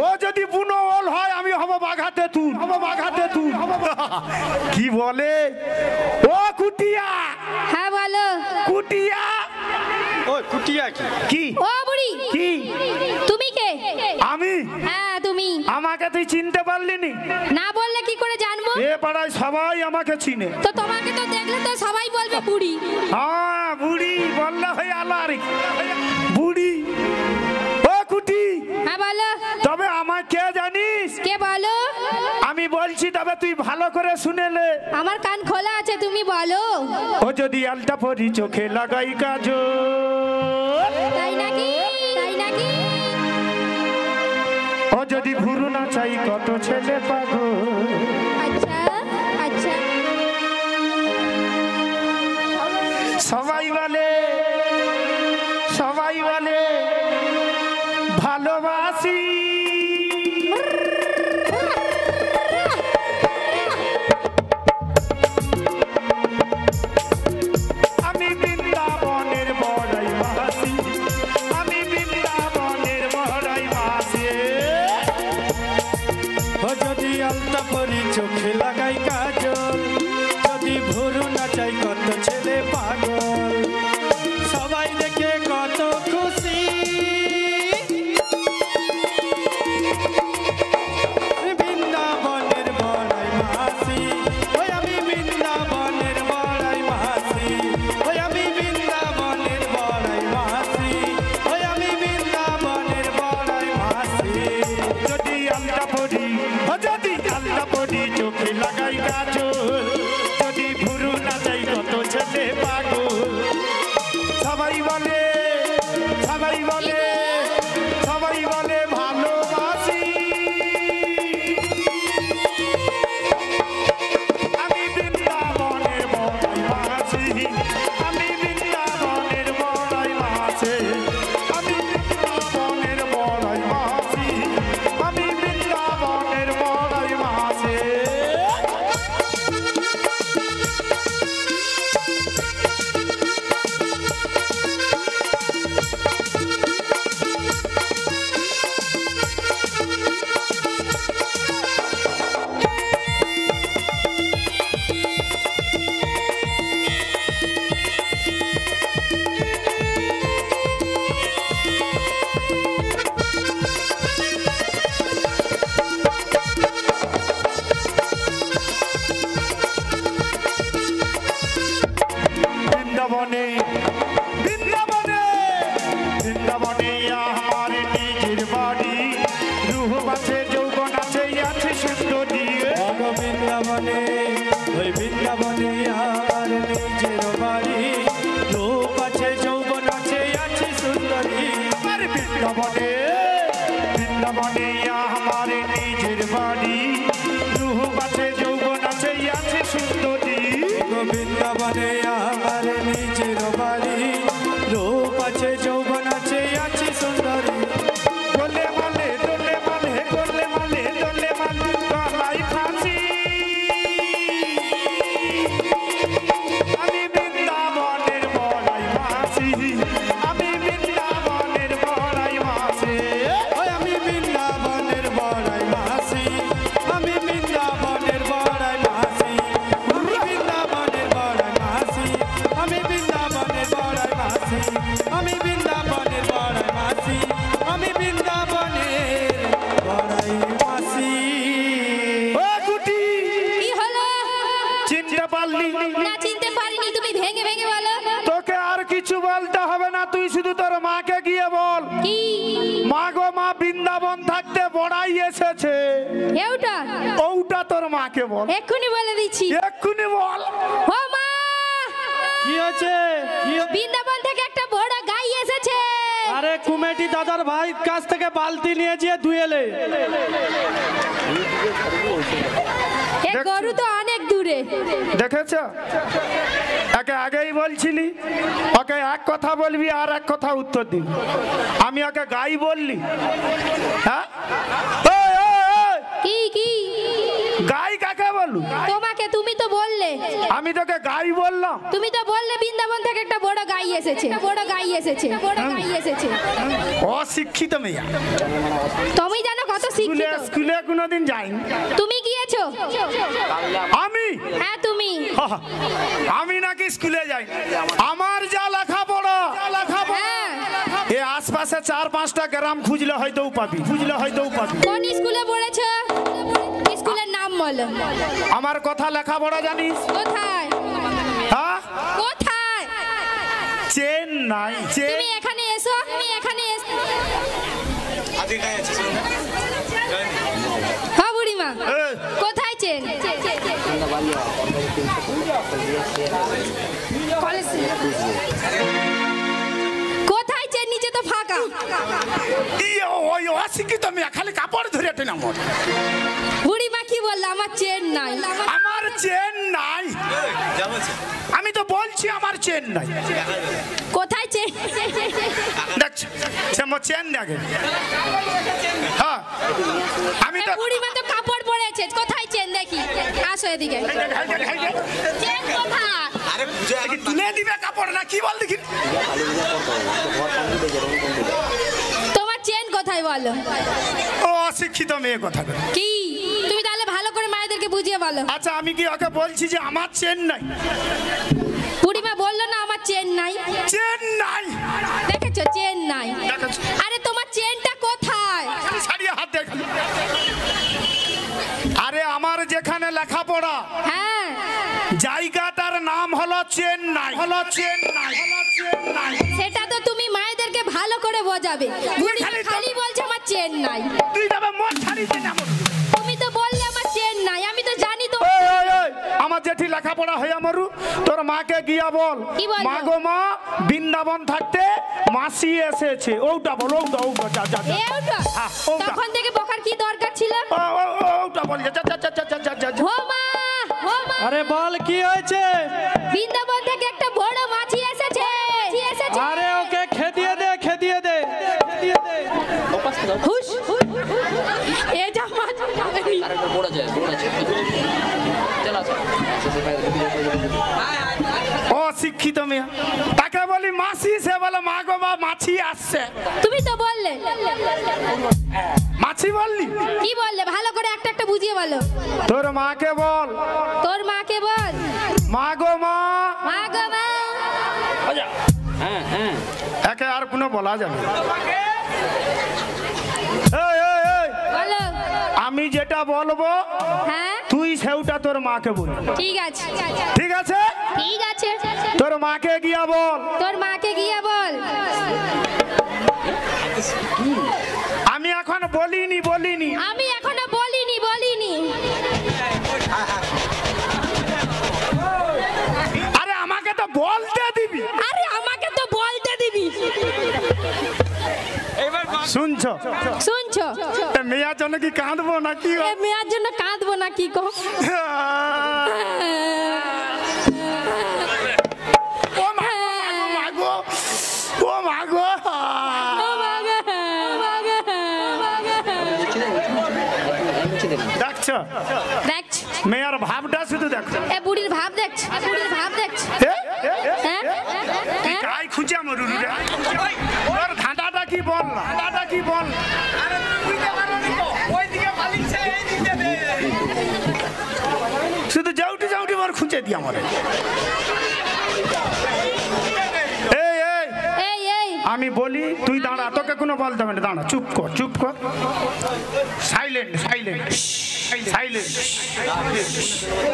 [SPEAKER 1] ও যদি বুনো ওল হয় আমি হব বাঘাতে তুই কি বলে ও কুটিয়া
[SPEAKER 2] হ্যাঁ বলো।
[SPEAKER 1] কুটিয়া
[SPEAKER 3] ওই কুটিয়া কি
[SPEAKER 2] ও বুড়ি,
[SPEAKER 1] কি
[SPEAKER 2] তুমি কে?
[SPEAKER 1] আমি
[SPEAKER 2] হ্যাঁ তুমি।
[SPEAKER 1] আমাকে তুই চিনতে পারলি নি
[SPEAKER 2] না বললে কি করে জানবো?
[SPEAKER 1] এ পাড়ায় সবাই আমাকে চিনে
[SPEAKER 2] তো তোমাকে তো দেখলে তো সবাই বলবে বুড়ি।
[SPEAKER 1] হ্যাঁ বুড়ি বললে হয়ে আলার বুড়ি ও কুটি
[SPEAKER 2] হ্যাঁ বলো।
[SPEAKER 1] তবে আমায় কে জানিস
[SPEAKER 2] কে বলো?
[SPEAKER 1] আমি বলছি তবে তাহলে তুই ভালো করে শুনেলে।
[SPEAKER 2] আমার কান খোলা আছে, তুমি বলো।
[SPEAKER 1] ও যদি আলতা পরি চোখে লাগাই কাজল,
[SPEAKER 2] তাই নাকি? তাই নাকি?
[SPEAKER 1] ও যদি ভুরু না চাই কত ছেলে পাগল।
[SPEAKER 2] আচ্ছা আচ্ছা।
[SPEAKER 1] সবাই বলে ভালোবাসি, আমি বৃন্দাবনের বড়াই বাসি, আমি বৃন্দাবনের বড়াই বাসি।
[SPEAKER 3] ও যদি আলতা পরি চোখে লাগাই কাজল, যদি ভুরু না চাই কত ছেলে পাগল। সবাই দেখে কত খুশি, বৃন্দাবনের বড়াই মাসি, ওই আমি বৃন্দাবনের বড়াই মাসি, ওই আমি বৃন্দাবনের বড়াই মাসি, ওই আমি বৃন্দাবনের বড়াই মাসি।
[SPEAKER 1] যদি আলতা পরি, ও যদি আলতা পরি চোখে লাগাই কাজল, যদি ভুরু না চাই কত ছেলে পাগল। সবাই বলে ভালোবাসি, আমি বৃন্দাবনের বড়াই বাসি, আমি বৃন্দাবনের বড়াই বাসি, আমি বৃন্দাবনের বড়াই বাসি, আমি বৃন্দাবনের বড়াই বাসি। বৃন্দাবনে আমার নিজের বাড়ি, রূপ আছে যৌবন আছে আছে সুন্দরী।
[SPEAKER 3] বৃন্দাবনে ওই বৃন্দাবনে আমার নিজের বাড়ি, রূপ আছে যৌবন আছে আছে সুন্দরী।
[SPEAKER 1] আমার বৃন্দাবনে আমার নিজের বাড়ি, রূপ আছে যৌবন আছে আছে সুন্দরী।
[SPEAKER 3] বৃন্দাবনে আমার নিজের বাড়ি, রূপ আছে যৌবন আছে আছে সুন্দরী।
[SPEAKER 1] দোলে মালে গলায় ফাঁসি, আমি বৃন্দাবনের বড়াই বাসি, আমি বৃন্দাবনের বড়াই বাসি।
[SPEAKER 3] ওই আমি বৃন্দাবনের বড়াই মাসি, আমি বৃন্দাবনের বড়াই মাসি, আমি বৃন্দাবনের বড়াই মাসি, আমি বৃন্দাবনের বড়াই মাসি, আমি বৃন্দাবনের বড়াই মাসি, আমি বৃন্দাবনের বড়াই মাসি।
[SPEAKER 1] ও গুটি,
[SPEAKER 2] কি হলো?
[SPEAKER 1] চিনতে পারলি?
[SPEAKER 2] না চিনতে পারিনি, তুমি ভেঙে ভেঙে বলো।
[SPEAKER 1] তোকে আর কিছু বলতে হবে না, তুই শুধু তোর মাকে গিয়ে বল,
[SPEAKER 2] কি?
[SPEAKER 1] মা গো মা বৃন্দাবন থাকতে বড়াই এসেছে।
[SPEAKER 2] ওটা
[SPEAKER 1] ওটা তোর মাকে বল,
[SPEAKER 2] এক্ষুনি বলে দিচ্ছি।
[SPEAKER 1] এক্ষুনি বল।
[SPEAKER 2] ও মা,
[SPEAKER 3] কি হচ্ছে?
[SPEAKER 2] বৃন্দাবন থেকে একটা বড় গাই এসেছে।
[SPEAKER 3] আরে কুমেটি দাদার ভাই কাছ থেকে বালতি নিয়ে যেয়ে ধুয়েলে।
[SPEAKER 2] এ গরু তো অনেক দূরে।
[SPEAKER 1] দেখেছ, একে আগেই বলছিলি ওকে এক কথা বলবি আর এক কথা উত্তর দিবি। আমি ওকে গাই বললি, হ্যাঁ? ওই, ওই, ওই,
[SPEAKER 2] কি কি?
[SPEAKER 1] গাই কাকে বললু?
[SPEAKER 2] তোমাকে, তুমি তো বললে।
[SPEAKER 1] আমি তোকে গাই বললাম?
[SPEAKER 2] তুমি তো বললে বৃন্দাবন থেকে একটা বড় গাই এসেছে, বড় গাই এসেছে, বড় গাই এসেছে।
[SPEAKER 1] অশিক্ষিত মেয়ে।
[SPEAKER 2] তুমি জানো কত
[SPEAKER 1] স্কুলে
[SPEAKER 2] শিক্ষিত।
[SPEAKER 1] স্কুলে কোনোদিন যাইনি।
[SPEAKER 2] তুমি গিয়েছো?
[SPEAKER 1] আমি?
[SPEAKER 2] হ্যাঁ তুমি।
[SPEAKER 1] আমি নাকি স্কুলে যাই? আমার যা লেখাপড়া,
[SPEAKER 2] হ্যাঁ।
[SPEAKER 1] এ আশপাশে 4-5টা গ্রাম খুঁজলে হয়তো পাবি,
[SPEAKER 2] কোন স্কুলে পড়েছো? স্কুলের নাম বলো।
[SPEAKER 1] আমার কথা লেখাপড়া জানিস?
[SPEAKER 2] কোথায়?
[SPEAKER 1] হ্যাঁ,
[SPEAKER 2] কোথায়?
[SPEAKER 1] চেন্নাই।
[SPEAKER 2] তুমি এখানে এসো, তুমি এখানে এসো। হ্যাঁ বুড়িমা, কোথায় চেন? কোথায় চেন? নিচে তো ফাঁকা।
[SPEAKER 1] ওই অশিক্ষিত মেয়ে খালি কাপড় ধরে টেনে আমার।
[SPEAKER 2] বুড়িমা কি বললো? আমার চেন নাই।
[SPEAKER 1] আমার চেন নাই। আমি তো বলছি আমার চেন নাই।
[SPEAKER 2] কোথায় চেন?
[SPEAKER 1] দেখছো সে আমার চেন দেখে। হ্যাঁ আমি তো
[SPEAKER 2] বুড়িমা তো কাপড় পরেছে, কোথায় চেন দেখি? আসো এদিকে। চেন কোথায়?
[SPEAKER 1] কি তুলে দিবে কাপড় না কি বল দেখি?
[SPEAKER 2] তোমার চেন কোথায় বলো?
[SPEAKER 1] ও অশিক্ষিত মেয়ে কথা বলে।
[SPEAKER 2] কি তুমি তাহলে ভালো করে মায়েদেরকে বুঝিয়ে বলো।
[SPEAKER 1] আচ্ছা আমি কি ওকে বলছি যে আমার চেন নাই?
[SPEAKER 2] বুড়িমা বললো না আমার চেন নাই।
[SPEAKER 1] চেন নাই।
[SPEAKER 2] দেখেছো চেন নাই?
[SPEAKER 1] দেখেছো?
[SPEAKER 2] আরে তোমার চেনটা কোথায়?
[SPEAKER 1] খালি ছাড়িয়ে হাত দেখ। আরে আমার যেখানে লেখাপড়া
[SPEAKER 2] হ্যাঁ
[SPEAKER 1] জায়গাটার নাম হলো চেন্নাই।
[SPEAKER 2] সেটা তো তুমি মায়েদেরকে ভালো করে বোঝাবে। বুড়িমা খালি বলছে আমার চেন নাই।
[SPEAKER 1] তুই তবে মন ছাড়িয়ে না।
[SPEAKER 2] তুমি তো বললে আমার চেন নাই, আমি তো জানি তো।
[SPEAKER 1] আমার জেঠি লেখাপড়া হয়ে মরু, তোর মাকে গিয়া বল
[SPEAKER 2] কি বলবো?
[SPEAKER 1] মা গো মা বৃন্দাবন থাকতে মাসি এসেছে। ওটা বল, ওটা যা যা যা।
[SPEAKER 2] এইটা?
[SPEAKER 1] হ্যাঁ, ওটা।
[SPEAKER 2] তখন থেকে বকার কি দরকার ছিল?
[SPEAKER 1] ওটা বল, যা যা যা যা যা যা যা।
[SPEAKER 2] ও মা, ও মা,
[SPEAKER 3] আরে বল কি হয়েছে?
[SPEAKER 2] বৃন্দাবন থেকে একটা বড় মাছি এসেছে।
[SPEAKER 3] আরে ওকে খেদিয়ে দে, খেদিয়ে দে।
[SPEAKER 2] হুশ, এ যা মাছ খাবেনি।
[SPEAKER 1] অশিক্ষিত মেয়ে, তাকে বলি মাসি, সে বলে মা গো মা মাছি আসছে।
[SPEAKER 2] তুমি তো বললে।
[SPEAKER 1] মাছি বললি?
[SPEAKER 2] কি বললে? ভালো করে একটা একটা বুঝিয়ে বলো।
[SPEAKER 1] তোর মাকে বল
[SPEAKER 2] তোর মাকে বল
[SPEAKER 1] মা গো মা।
[SPEAKER 2] মা গো মা।
[SPEAKER 1] একে আর কোনো বলা যাবে?
[SPEAKER 2] বলো।
[SPEAKER 1] আমি যেটা বলবো
[SPEAKER 2] হ্যাঁ
[SPEAKER 1] তুই সেটা তোর মাকে বল।
[SPEAKER 2] ঠিক আছে,
[SPEAKER 1] ঠিক আছে?
[SPEAKER 2] ঠিক আছে।
[SPEAKER 1] তোর মাকে গিয়া বল
[SPEAKER 2] তোর মাকে গিয়ে বল।
[SPEAKER 1] আমি এখন বলিনি।
[SPEAKER 2] আমি এখনো বলিনি।
[SPEAKER 1] আরে আমাকে তো বলতে দিবি।
[SPEAKER 2] আরে আমাকে তো বলতে দিবি।
[SPEAKER 1] শুনছো? মেয়ার জন্য কি কাঁদবো নাকি?
[SPEAKER 2] এ মেয়ের জন্য কাঁদবো না কি কো?
[SPEAKER 1] ও মাগো। দেখছো মেয়ার ভাবটা শুধু দেখো।
[SPEAKER 2] এ বুড়ির ভাব দেখছ? হ্যাঁ
[SPEAKER 1] গাই খুঁজে আমার রুরুরে ওর ধাঁধাটা কি বল না? শুধু যাউটি মার খুঁজে দি আমার। আমি বলি তুই দাঁড়া, তোকে কোনো বলতে হবে না। দাঁড়া, চুপ কর। সাইলেন্ট।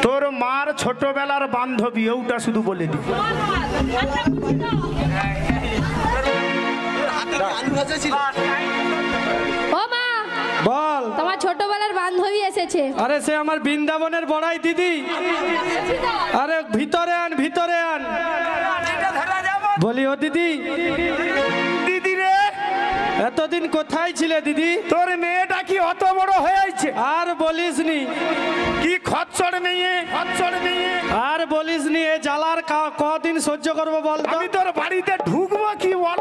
[SPEAKER 1] তোর মার ছোটবেলার বান্ধবী ওটা শুধু বলে দি।
[SPEAKER 2] ও মা,
[SPEAKER 3] বল।
[SPEAKER 2] তোমার ছোটবেলার বান্ধবী এসেছে।
[SPEAKER 3] আরে সে আমার বৃন্দাবনের বড়াই দিদি। আরে ভিতরে আন। বলি ও দিদি
[SPEAKER 1] রে
[SPEAKER 3] এতদিন কোথায় ছিলে দিদি?
[SPEAKER 1] তোর মেয়েটা কি অত বড় হয়েছে?
[SPEAKER 3] আর বলিসনি।
[SPEAKER 1] কি খচ্চর মেয়ে।
[SPEAKER 3] আর বলিসনি। এ জ্বালার কদিন সহ্য করবো বল তো?
[SPEAKER 1] আমি তোর বাড়িতে ঢুকবো কি বল?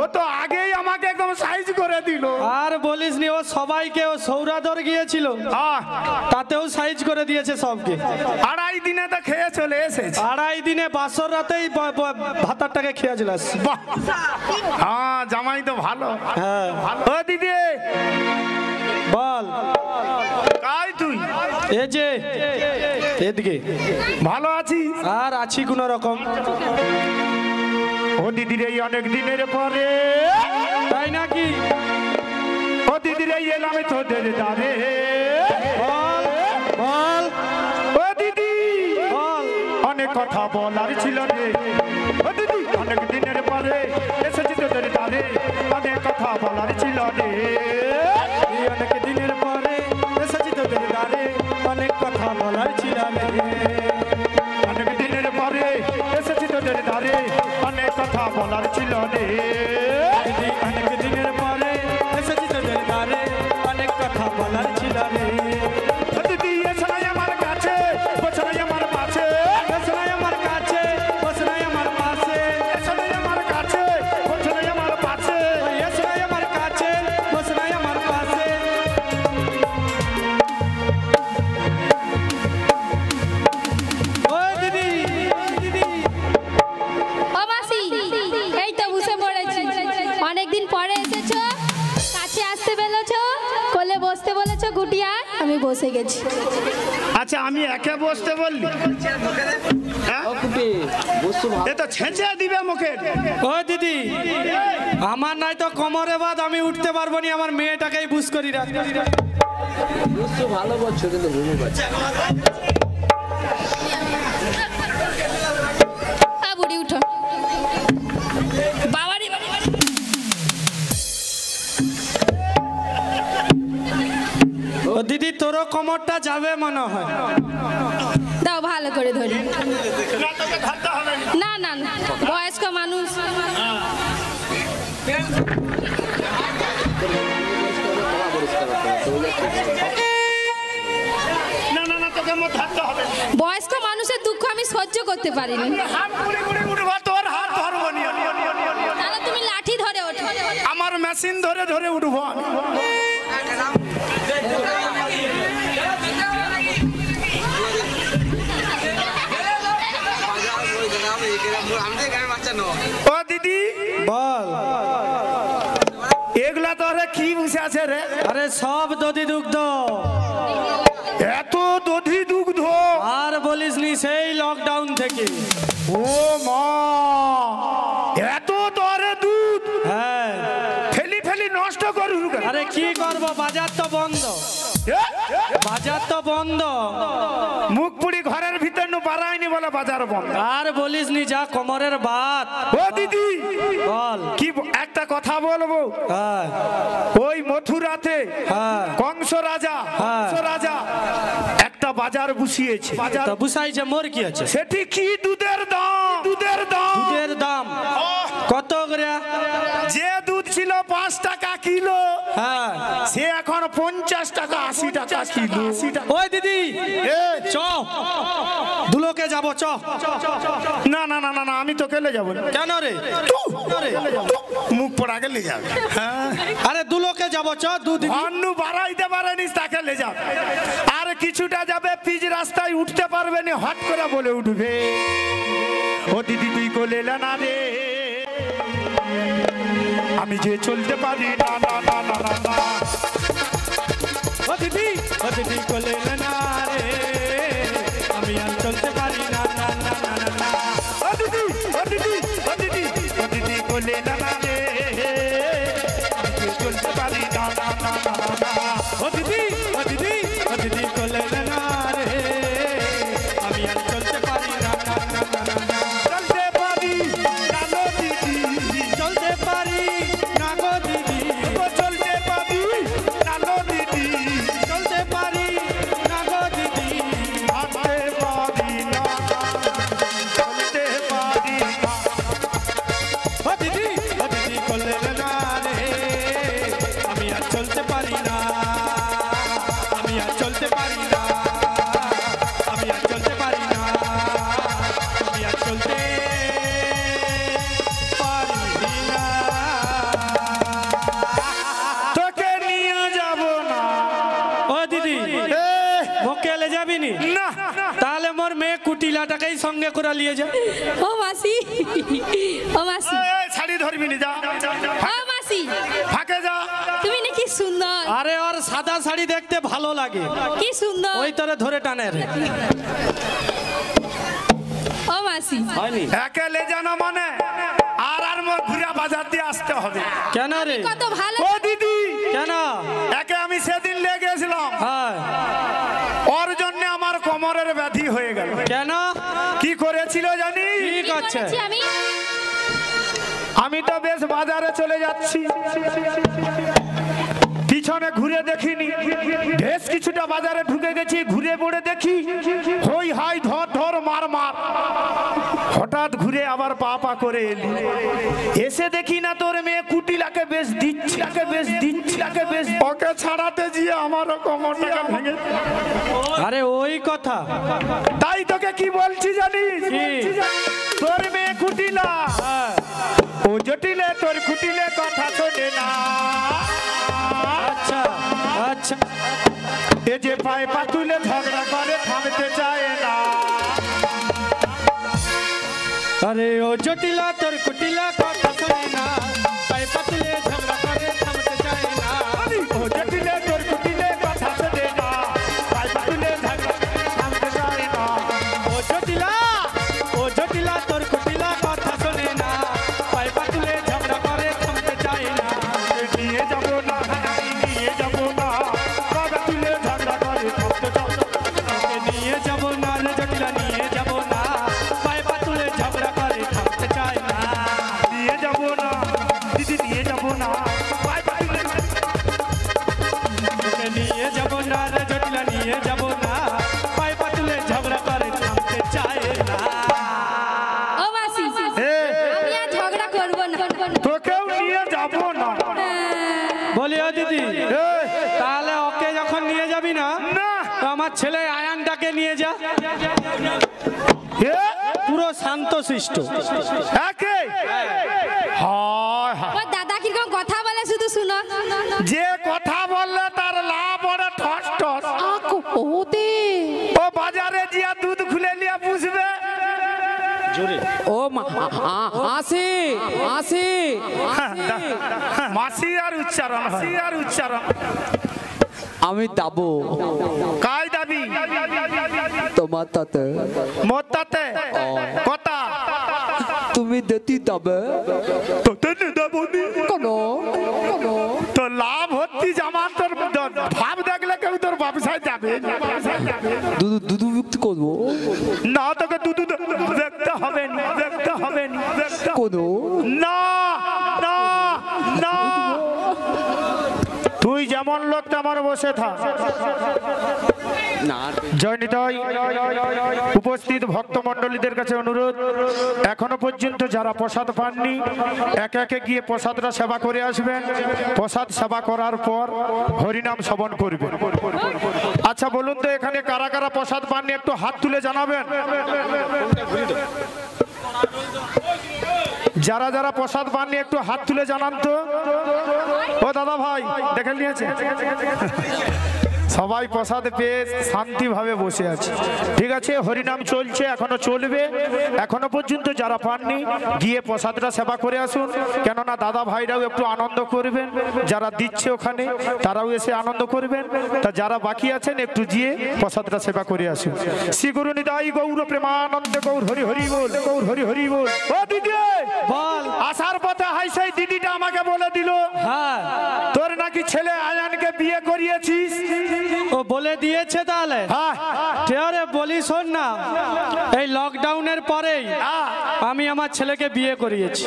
[SPEAKER 1] ও তো আগেই আমাকে একদম সাইজ করে দিল।
[SPEAKER 3] আর বলিসনি। ও সবাইকে, ও সৌরাদর গিয়েছিল, তাতেও সাইজ করে দিয়েছে সবকে।
[SPEAKER 1] 2.5 দিনে তো খেয়ে চলে এসেছে।
[SPEAKER 3] 2.5 দিনে বাসর রাতেই ভাতারটাকে খেয়ে চলে আসছে।
[SPEAKER 1] হ্যাঁ জামাই তো ভালো।
[SPEAKER 3] হ্যাঁ
[SPEAKER 1] ও দিদি
[SPEAKER 3] বল।
[SPEAKER 1] কাই তুই?
[SPEAKER 3] এ যে এদিকে।
[SPEAKER 1] ভালো আছিস?
[SPEAKER 3] আর আছি কোন রকম।
[SPEAKER 1] ও দিদি রে অনেক দিনের পরে।
[SPEAKER 3] তাই নাকি?
[SPEAKER 1] ও দিদি রে এলাম তোদের দারে।
[SPEAKER 3] বল।
[SPEAKER 1] ও দিদি
[SPEAKER 3] বল।
[SPEAKER 1] অনেক কথা বলার ছিল রে। ও দিদি অনেক দিনের পরে এসেছি তোদের দারে। অনেক কথা বলার ছিল রে।
[SPEAKER 3] অনেক দিনের পরে এসেছি তোদের দারে। অনেক কথা বলার ছিল রে। বাজার ছিল রে
[SPEAKER 1] ও দিদি এসো না আমার কাছে বসো না আমার পাশে
[SPEAKER 3] এসো না আমার কাছে বসো না আমার পাশে
[SPEAKER 1] এসো না আমার কাছে বসো না আমার পাশে
[SPEAKER 3] এসো না আমার কাছে বসো না আমার পাশে ও দিদি দিদি
[SPEAKER 2] ও মাসি এই তো বসে পড়েছি অনেকদিন পরে এসেছো কাছে আসতে বলেছো কোলে বসতে বলেছো গুটিয়া আমি বসে গেছি
[SPEAKER 1] আচ্ছা আমি একে বসতে বললি হ্যাঁ? এ তো ছেঁচে দিবে মুখে
[SPEAKER 3] ও দিদি আমার নাই তো কোমরে বাদ আমি উঠতে পারবো না আমার মেয়েটাকেই বুঝ করি রাখ
[SPEAKER 4] ভালো বলছো কিন্তু ঘুমো পাচ্ছে
[SPEAKER 2] বুড়ি উঠো বাবারি
[SPEAKER 3] ও দিদি তোরও কোমরটা যাবে মনে হয়
[SPEAKER 2] দাও ভালো করে ধরি
[SPEAKER 1] না তোকে ধরতে হবে না।
[SPEAKER 2] না না না বয়স্ক মানুষ
[SPEAKER 1] না না না তোকে মোট ধরতে হবে
[SPEAKER 2] বয়স্ক মানুষের দুঃখ আমি সহ্য করতে পারি না
[SPEAKER 1] হাত ঘুরে ঘুরে উঠবো তোর হাত ধরবো নি
[SPEAKER 2] তাহলে তুমি লাঠি ধরে ওঠো
[SPEAKER 1] আমার মেশিন ধরে ধরে উঠবো আমি। ও দিদি
[SPEAKER 3] বল
[SPEAKER 1] এগুলা তোরে কি বসে আছে রে
[SPEAKER 3] আরে সব দধি দুগ্ধ
[SPEAKER 1] এত দধি দুগ্ধ
[SPEAKER 3] আর বলিস নি সেই লকডাউন থেকে
[SPEAKER 1] ও মা এত তোরে দুধ
[SPEAKER 3] হ্যাঁ
[SPEAKER 1] ফেলি ফেলি নষ্ট করু
[SPEAKER 3] আরে কি করব বাজার তো বন্ধ বাজার তো বন্ধ
[SPEAKER 1] মুখ পুড়ি ঘরের ভিতর নু বাড়ায়নি বলে বাজার বন্ধ
[SPEAKER 3] আর বলিস নি যা কোমরের বাত
[SPEAKER 1] ও দিদি
[SPEAKER 3] বল
[SPEAKER 1] কি একটা কথা বলবো
[SPEAKER 3] হ্যাঁ
[SPEAKER 1] ওই মথুরাতে
[SPEAKER 3] হ্যাঁ
[SPEAKER 1] কংস রাজা
[SPEAKER 3] হ্যাঁ।
[SPEAKER 1] কংস রাজা একটা বাজার বসিয়েছে বাজার
[SPEAKER 3] তা বুঝাইছে মোর কি আছে
[SPEAKER 1] সেটি কি দুধের দাম দুধের দাম
[SPEAKER 3] দুধের দাম কত করে
[SPEAKER 1] যে দুধ ছিল 5 টাকা কিলো
[SPEAKER 3] হ্যাঁ
[SPEAKER 1] সে এখন 50 টাকা 80 টাকা কিলো
[SPEAKER 3] ওই দিদি
[SPEAKER 1] এ,
[SPEAKER 3] চ দুলোকে যাব চ
[SPEAKER 1] না না না না না আমি তো কেলে যাবো না
[SPEAKER 3] কেন রে
[SPEAKER 1] মুখ পড়া গেলে যাবে হ্যাঁ
[SPEAKER 3] আরে দুলোকে যাব চ দুধ
[SPEAKER 1] অন্য বাড়াইতে পারেনি তাকে লে যাবে আর কিছুটা যাবে পিচ রাস্তায় উঠতে পারবে না হট করে বলে উঠবে ও দিদি তুই কোলে না রে আমি যে চলতে পারি না না না না না না
[SPEAKER 3] ও দিদি কোলে না রে আমি আর চলতে পারি না না না না না না
[SPEAKER 1] ও দিদি ও দিদি ও দিদি ও দিদি কোলে না রে আমি যে চলতে পারি না না না না না
[SPEAKER 3] ও দিদি কোলে না রে আমি আর চলতে পারি না না না না না
[SPEAKER 1] চলতে পারি না লো দিদি
[SPEAKER 3] চলতে পারি না গো দিদি
[SPEAKER 1] ও চলতে পারি না লো দিদি
[SPEAKER 3] চলতে পারি না গো দিদি
[SPEAKER 1] হাঁটতে পারি না চলতে পারি না
[SPEAKER 3] ও দিদি কোলে না রে আমি আর চলতে পারি না আমি আর চলতে পারি না আমি আর চলতে পারি না আমি আর চলতে পারি না
[SPEAKER 1] তোকে নিয়ে যাব না
[SPEAKER 3] ও দিদি
[SPEAKER 1] এ,
[SPEAKER 3] মোকেলে যাবি নি
[SPEAKER 1] না
[SPEAKER 3] তাহলে মোর মেয়ে কুটিলাটাকেই সঙ্গে করে নিয়ে যা
[SPEAKER 2] ও মাসি ও মাসি
[SPEAKER 1] এই, শাড়ি ধরবি নি যা
[SPEAKER 2] ও মাসি
[SPEAKER 1] ফাঁকে যা
[SPEAKER 2] তুমি নাকি সুন্দর
[SPEAKER 3] আরে ওর সাদা শাড়ি দেখতে ভালো লাগে
[SPEAKER 2] কি সুন্দর
[SPEAKER 3] ওই তোরে ধরে টানে রে
[SPEAKER 2] ও মাসি
[SPEAKER 3] হয়নি
[SPEAKER 1] একে লে জানো মানে আর মোর ঘুরা বাজার দিয়ে আসতে হবে
[SPEAKER 3] কেন রে
[SPEAKER 2] কত ভালো
[SPEAKER 1] ও দিদি
[SPEAKER 3] কেন
[SPEAKER 1] একে আমি সেদিন লেগেছিলাম
[SPEAKER 3] হ্যাঁ
[SPEAKER 1] ওর জন্য আমার কোমরের ব্যাধি হয়ে গেল
[SPEAKER 3] কেন
[SPEAKER 1] কি করেছিল জানি
[SPEAKER 3] কি করছে
[SPEAKER 2] করেছি আমি
[SPEAKER 1] আমি তো বেশ বাজারে চলে যাচ্ছি পিছনে ঘুরে দেখিনি বেশ কিছুটা বাজারে ঢুকে গেছি ঘুরে পড়ে দেখি হই হাই ধর ধর মার মার হঠাৎ ঘুরে ফিরে আবার পা করে এলি, এসে দেখি না তোর মেয়ে কুটিলাকে বেশ দিচ্ছি, ওকে ছাড়াতে গিয়ে আমারও কোমরটাকে ভেঙে।
[SPEAKER 3] আরে ওই কথা,
[SPEAKER 1] তাই তোকে কি বলছি জানিস, তোর মেয়ে কুটিলা ও জটিলে তোর কুটিলে কথা শোনে না।
[SPEAKER 3] আচ্ছা আচ্ছা,
[SPEAKER 1] এ যে পায়ে পা তুলে ঝগড়া করে থামতে চায় না।
[SPEAKER 3] আরে ও জটিলা তোর কুটিলা কথা শোনে না, পায়ে পা তুলে ঝগড়া করে থামতে চায় না।
[SPEAKER 1] ও জটিলে তোর কুটিলে কথা শোনে না, পায়ে পা তুলে ঝগড়া করে থামতে চায় না।
[SPEAKER 3] ও জটিলা তোর কুটিলা কথা শোনে না, পায়ে পা তুলে ঝগড়া করে থামতে চায় না।
[SPEAKER 1] নিয়ে যাবো না, নিয়ে যাবো না, পায়ে তুলে ঝগড়া করে থামতে চায় না।
[SPEAKER 3] নিয়ে যাব না রে জটিলা, নিয়ে যাব না, পায়ে পা তুলে ঝগড়া করে থামতে চায় না।
[SPEAKER 1] নিয়ে যাবো না দিদি, নিয়ে যাবো না, পায়ে পা তুলে
[SPEAKER 3] নিয়ে যাব না রে জটিলা, নিয়ে যাব না, পায়ে পা তুলে ঝগড়া করে থামতে চায় না।
[SPEAKER 2] ও মাসি,
[SPEAKER 1] এ,
[SPEAKER 2] আমি আর ঝগড়া করব না।
[SPEAKER 1] তোকেও নিয়ে যাবো না।
[SPEAKER 3] বলি ও দিদি,
[SPEAKER 1] এ,
[SPEAKER 3] তাহলে ওকে যখন নিয়ে যাবি না,
[SPEAKER 1] না
[SPEAKER 3] তো আমার ছেলে আয়ানটাকে নিয়ে যা,
[SPEAKER 1] এ,
[SPEAKER 3] পুরো শান্ত শিষ্ট।
[SPEAKER 1] একে হায় হায়,
[SPEAKER 2] ও দাদা কিরকম কথা বলে শুধু শুনো।
[SPEAKER 1] যে কথা বললে তার লাভ ওরে ঠস ঠস।
[SPEAKER 2] ওতে
[SPEAKER 1] ও বাজারে জিয়া দুধ খুলে নিয়ে বুঝবে।
[SPEAKER 4] ও আসি আসি
[SPEAKER 1] মাসি আর উচ্চারণ, মাসি আর উচ্চারণ।
[SPEAKER 4] আমি দাবো
[SPEAKER 1] কাই দাবি
[SPEAKER 4] তোমার তাতে
[SPEAKER 1] মতাতে কথা
[SPEAKER 4] তুমি দেতি দাবে
[SPEAKER 1] তোতে নে দেবনি
[SPEAKER 4] কোনো
[SPEAKER 1] তো লাভ হচ্ছি জামান তোর ভাব দেখলে কেউ তোর ব্যবসায় যাবে
[SPEAKER 4] দুধু মুক্তি করবো
[SPEAKER 1] না, তোকে দুধ দেখতে হবে না, দেখতে হবে না, দেখতে
[SPEAKER 4] কোনো
[SPEAKER 1] না না না, তুই যেমন লোক তেমন বসে থাক।
[SPEAKER 4] না
[SPEAKER 1] জয়নিতাই উপস্থিত ভক্তমণ্ডলীদের কাছে অনুরোধ, এখনো পর্যন্ত যারা প্রসাদ পাননি একে একে গিয়ে প্রসাদটা সেবা করে আসবেন। প্রসাদ সেবা করার পর হরিনাম শ্রবণ করবেন। আচ্ছা বলুন তো, এখানে কারা কারা প্রসাদ পাননি একটু হাত তুলে জানাবেন। যারা যারা প্রসাদ পাননি একটু হাত তুলে জানান তো। ও দাদা ভাই দেখে নিয়েছে, সবাই প্রসাদ পেয়ে শান্তিভাবে বসে আছে। ঠিক আছে, হরিনাম চলছে, এখনো চলবে। এখনো পর্যন্ত যারা পাননি গিয়ে প্রসাদটা সেবা করে আসুন, কেননা দাদা ভাইরাও একটু আনন্দ করবেন, যারা দিচ্ছে ওখানে তারাও এসে আনন্দ করবেন। তা যারা বাকি আছেন একটু গিয়ে প্রসাদটা সেবা করে আসুন। শ্রী গুরু নিতাই গৌর প্রেমানন্দ গৌর হরি হরি বল, গৌর হরি হরি বল। ও দিদি
[SPEAKER 3] বল।
[SPEAKER 1] আসার পথে হাই সেই দিদিটা আমাকে বলে দিল
[SPEAKER 3] হ্যাঁ,
[SPEAKER 1] তোর নাকি ছেলে আয়ানকে বিয়ে করিয়েছিস।
[SPEAKER 3] ও বলে দিয়েছে তাহলে।
[SPEAKER 1] হ্যাঁ
[SPEAKER 3] আরে বলি শোন না, এই লকডাউনের পরেই আমি আমার ছেলেকে বিয়ে করিয়েছি।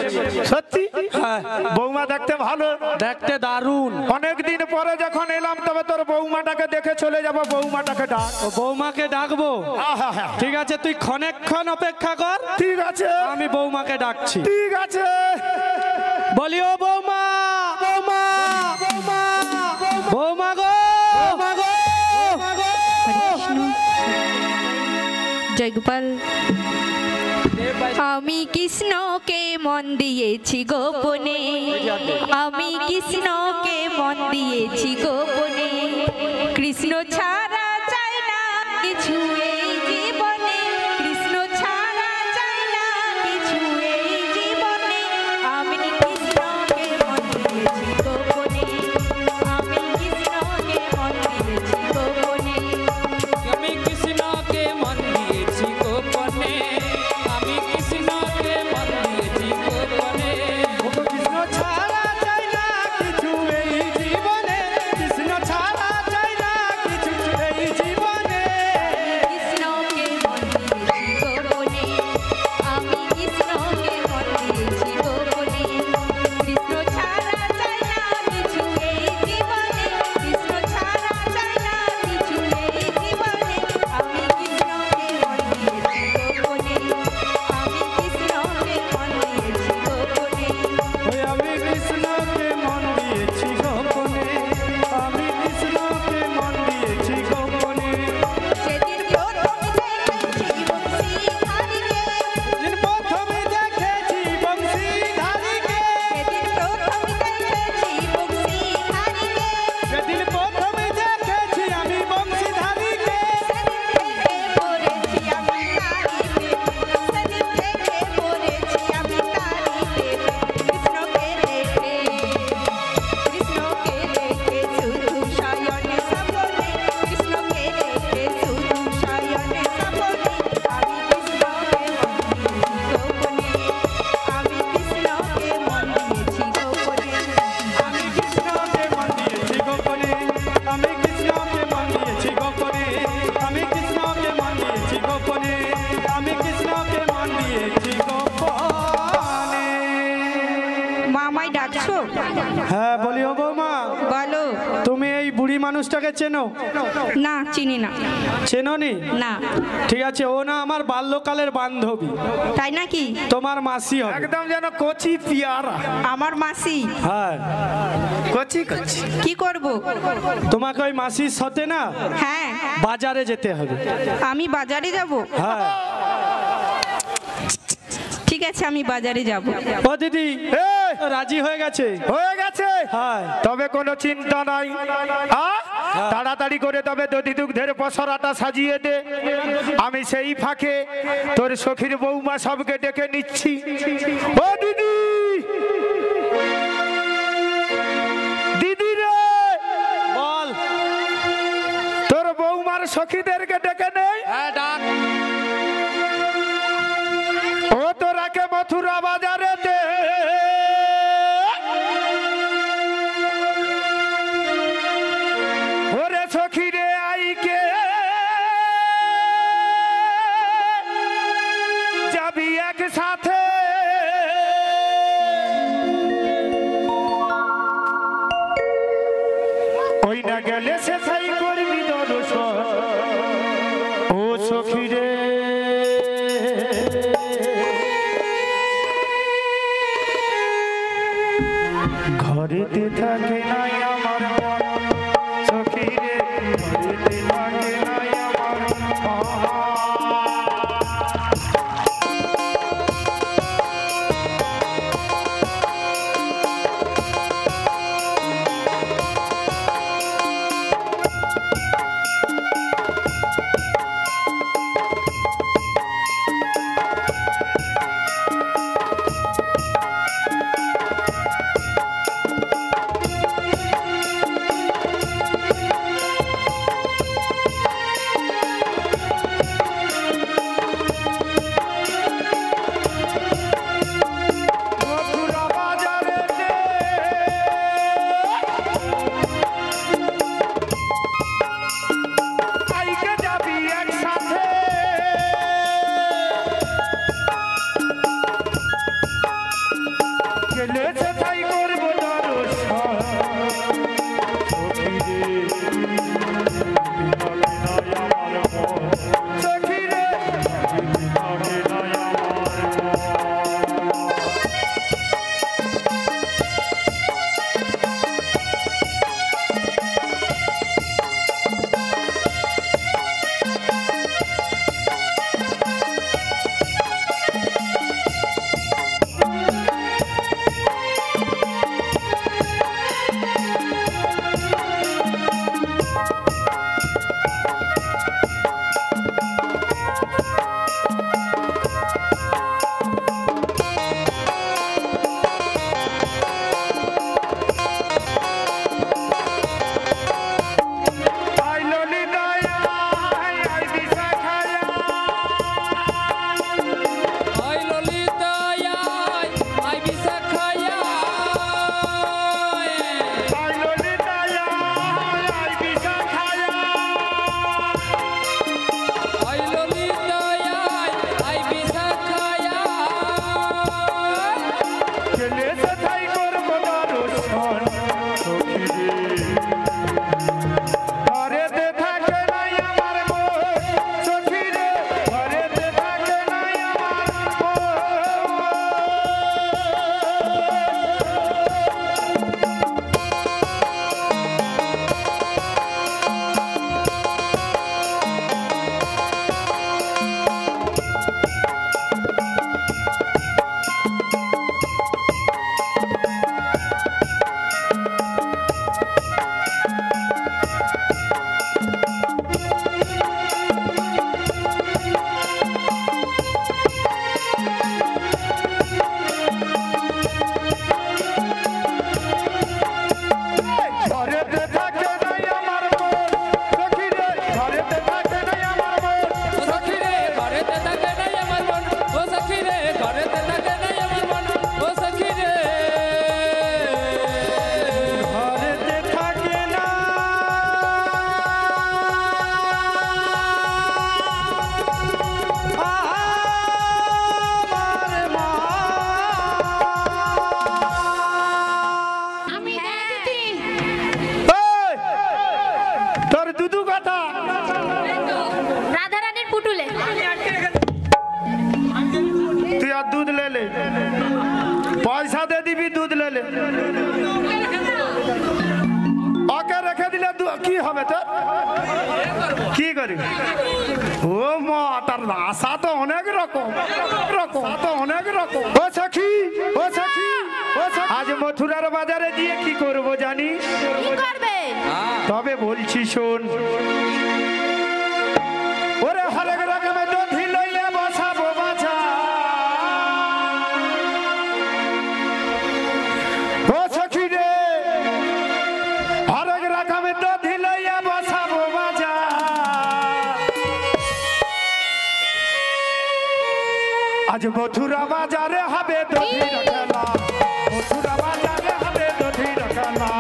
[SPEAKER 1] সত্যি?
[SPEAKER 3] হ্যাঁ,
[SPEAKER 1] বৌমা দেখতে ভালো,
[SPEAKER 3] দেখতে দারুণ।
[SPEAKER 1] অনেকদিন পরে যখন এলাম তবে তোর বৌমাটাকে দেখে চলে যাব। বৌমাটাকে ডাক।
[SPEAKER 3] ও বৌমাকে ডাকবো? ঠিক আছে, তুই ক্ষণেক্ষণ অপেক্ষা কর।
[SPEAKER 1] ঠিক আছে,
[SPEAKER 3] আমি বৌমাকে ডাকছি।
[SPEAKER 1] ঠিক আছে।
[SPEAKER 3] বলি ও বৌমা, বৌমা, বৌমা, বৌমা গো, বৌমা গো, বৌমা গো।
[SPEAKER 5] জয় গোপাল। আমি কৃষ্ণকে মন দিয়েছি গোপনে, আমি কৃষ্ণকে মন দিয়েছি গোপনে, কৃষ্ণ ছাড়া চাই না কিছু এই জীবনে, কৃষ্ণ ছাড়া চাই না কিছু এই জীবনে, আমি কৃষ্ণকে মন দিয়েছি গোপনে, আমি কৃষ্ণকে মন দিয়েছি গোপনে।
[SPEAKER 4] আমি কৃষ্ণকে মন দিয়েছি গোপনে, আমি কৃষ্ণকে মন দিয়েছি গোপনে।
[SPEAKER 3] কৃষ্ণ ছাড়া চাই না কিছু এই জীবনে, কৃষ্ণ ছাড়া চাই না কিছু এই জীবনে, হ্যাঁ বলি ও বৌমা,
[SPEAKER 5] বলো।
[SPEAKER 3] তুমি এই বুড়ি মানুষটাকে চেনো?
[SPEAKER 5] না, চিনি না।
[SPEAKER 3] চেনোনি?
[SPEAKER 5] না।
[SPEAKER 3] ঠিক আছে, ও না আমার বাল্যকালের বান্ধবী।
[SPEAKER 5] তাই নাকি?
[SPEAKER 3] তোমার মাসি হবে।
[SPEAKER 1] একদম যেন কচি পিয়ারা।
[SPEAKER 5] আমার মাসি?
[SPEAKER 3] হ্যাঁ।
[SPEAKER 1] কচি কচি।
[SPEAKER 5] কি করব?
[SPEAKER 3] তোমাকে ওই মাসির সাথে না
[SPEAKER 5] হ্যাঁ।
[SPEAKER 3] বাজারে যেতে হবে।
[SPEAKER 5] আমি বাজারে যাব?
[SPEAKER 3] হ্যাঁ।
[SPEAKER 5] ঠিক আছে, আমি বাজারে যাব।
[SPEAKER 3] ও দিদি, রাজি হয়ে গেছে?
[SPEAKER 1] হয়ে গেছে?
[SPEAKER 3] হ্যাঁ।
[SPEAKER 1] তবে কোনো চিন্তা নাই। তাড়াতাড়ি করে তবে দধি দুগ্ধের পসরাটা সাজিয়ে দে। আমি সেই ফাঁকে তোর সখীর বৌমা সবকে ডেকে নিচ্ছি। ও দিদি, দিদি রে,
[SPEAKER 3] বল।
[SPEAKER 1] তোর বৌমার সখীদেরকে ডেকে নেই।
[SPEAKER 3] হ্যাঁ ডাক।
[SPEAKER 1] ও তোরাকে মথুরা বাজারে দে। ওরে সখীরে আইকে যাবি একসাথে। ওই না গেলে সে ছাই করবি দর্শন। ও সখীরে ঘরেতে থাকে নাই আমার মন, সখীরে ঘরেতে থাকে নাই আমার মন। কি করি ও মা তার আশা তো অনেক রকম অনেক রকম ও সখী আজ মথুরার বাজারে দিয়ে কি করব জানি
[SPEAKER 2] কি করবে?
[SPEAKER 1] তবে বলছি শোন ওরে হরেক রকমের দধি লইয়া বসাবো বাছা ও সখী রে হরেক রকমের দধি লইয়া বসাবো বাছা আজ মথুরা বাজারে হবে দধির খেলা মথুরা বাজারে হবে দধির খেলা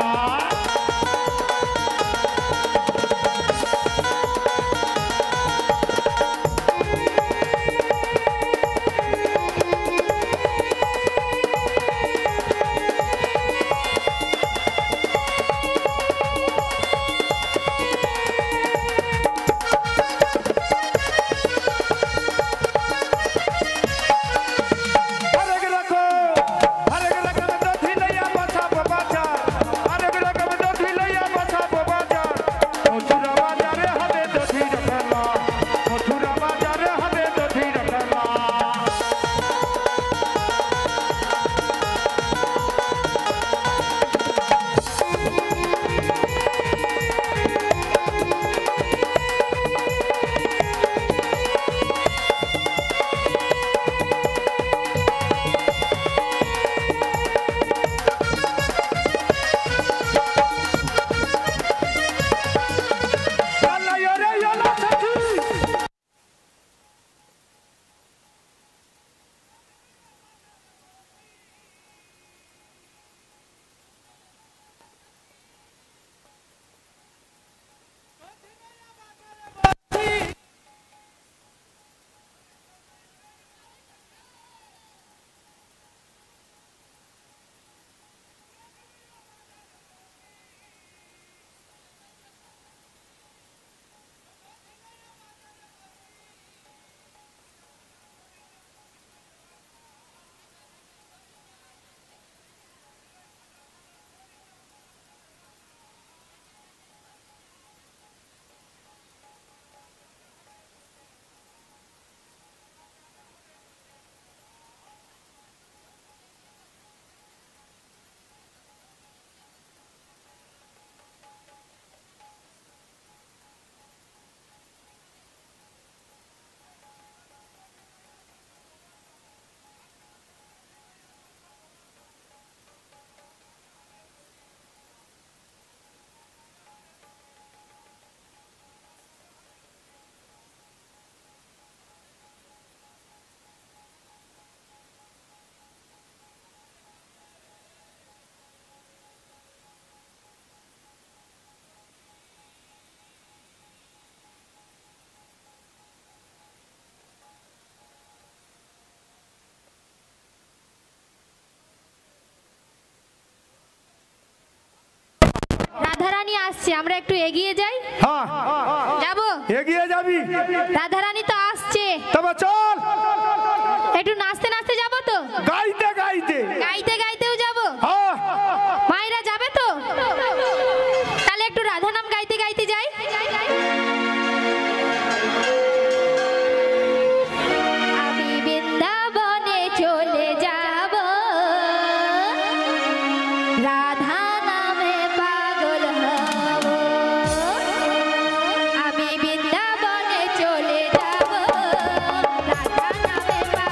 [SPEAKER 2] রাধারানী আসছে, আমরা একটু এগিয়ে যাই।
[SPEAKER 1] হ্যাঁ
[SPEAKER 2] যাবো?
[SPEAKER 1] এগিয়ে যাবি?
[SPEAKER 2] রাধারানী তো আসছে,
[SPEAKER 1] তবে চল
[SPEAKER 2] একটু নাচতে নাচতে যাবো তো?
[SPEAKER 1] গাইতে গাইতে
[SPEAKER 2] গাইতে গাইতেও যাবো?
[SPEAKER 1] হ্যাঁ
[SPEAKER 2] মায়েরা যাবে তো? তাহলে একটু রাধা নাম গাইতে গাইতে যাই। আমি বৃন্দাবনে চলে যাব, রাধা নামে পাগল হব। আমি বৃন্দাবনে চলে যাব, রাধা নামে পাগল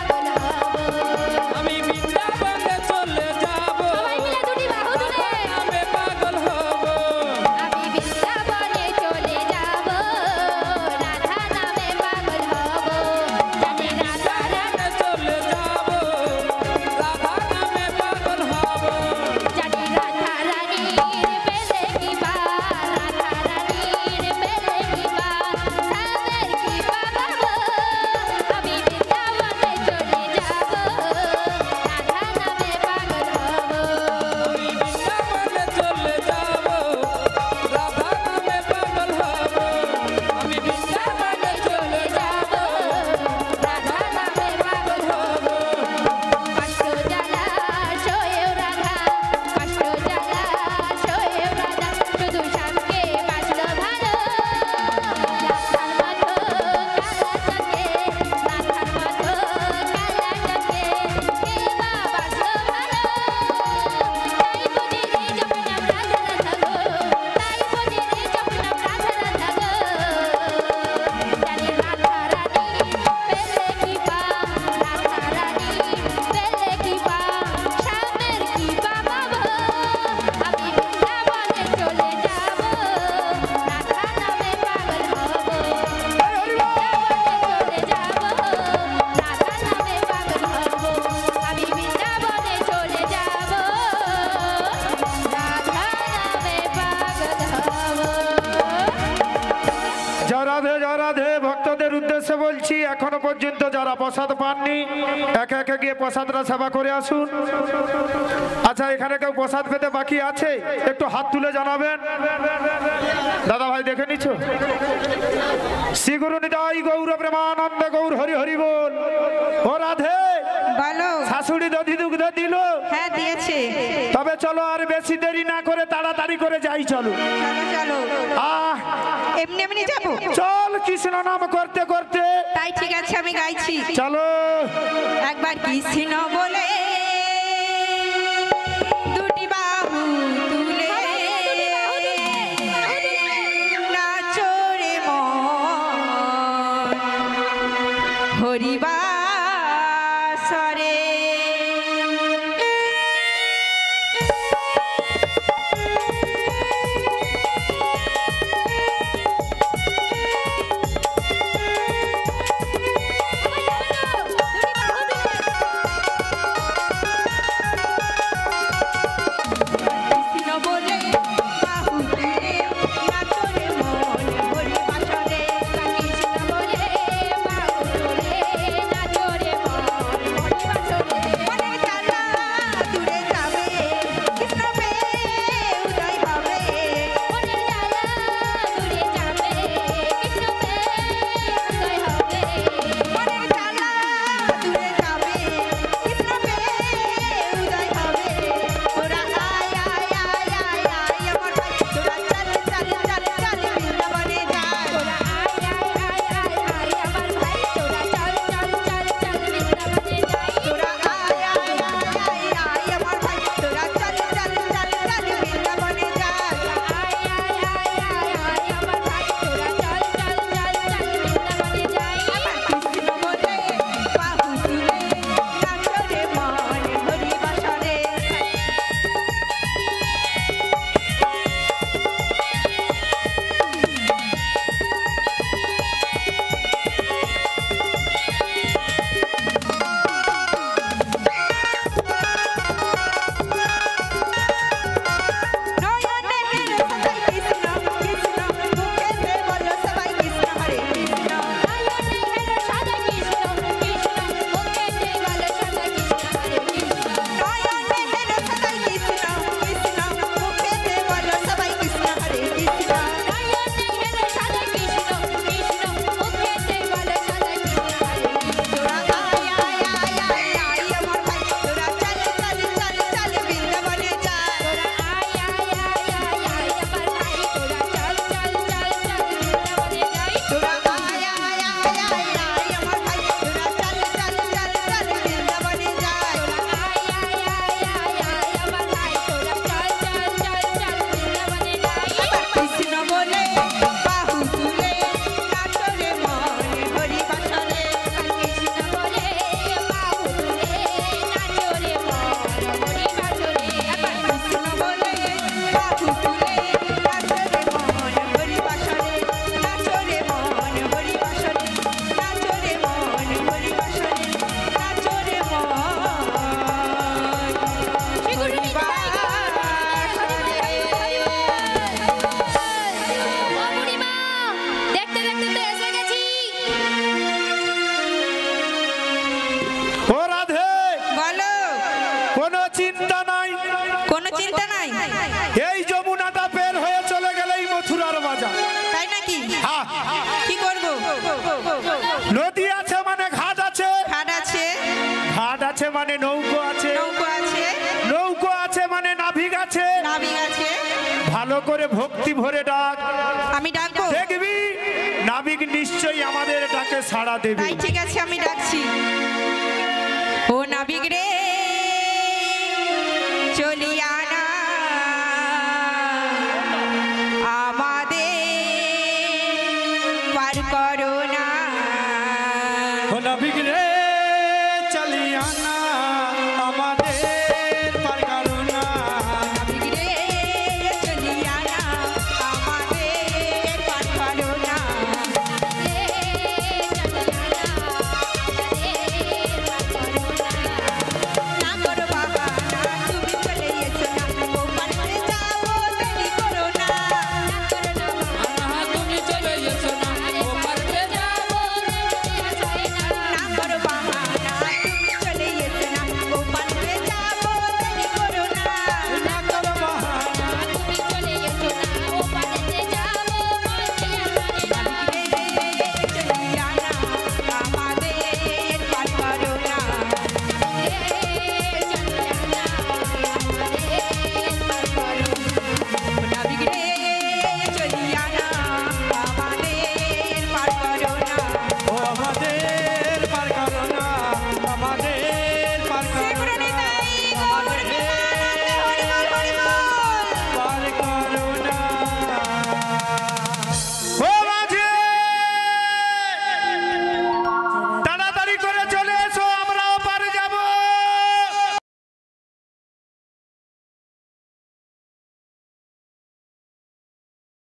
[SPEAKER 1] জয় রাধে। ভক্তদের উদ্দেশ্যে বলছি, এখনো পর্যন্ত যারা প্রসাদ পাননি একে একে গিয়ে প্রসাদরা সেবা করে আসুন। আচ্ছা, এখানে কেউ প্রসাদ পেতে বাকি আছে? একটু হাত তুলে জানাবেন। দাদা ভাই দেখে নিচ্ছ? শ্রী গুরু নিতাই গৌর প্রেমানন্দ গৌর হরি হরি বল। ও রাধে,
[SPEAKER 5] বলো।
[SPEAKER 1] শাশুড়ি দধি দুগ্ধ দিল?
[SPEAKER 5] হ্যাঁ দিয়েছে।
[SPEAKER 1] তবে চলো আর বেশি দেরি না করে তাড়াতাড়ি করে যাই। চলো
[SPEAKER 5] চলো চলো। এমনি এমনি যাবো?
[SPEAKER 1] চল কৃষ্ণ নাম করতে করতে।
[SPEAKER 5] তাই ঠিক আছে, আমি গাইছি।
[SPEAKER 1] চলো।
[SPEAKER 5] একবার কৃষ্ণ বলে দুটি বাহু তুলে নাচো রে মন হরিবাসরে।
[SPEAKER 1] মানে নৌকো আছে, নৌকো আছে মানে নাবিক আছে। ভালো করে ভক্তি ভরে ডাক,
[SPEAKER 5] আমি ডাকবো,
[SPEAKER 1] দেখবি নাবিক নিশ্চয়ই আমাদের ডাকে সাড়া দেবে।
[SPEAKER 5] তাই ঠিক আছে, আমি ডাকছি। ও নাবিক রে চলিয়া না আমাদের পার করো না।
[SPEAKER 1] ও নাবিক রে চলিয়া না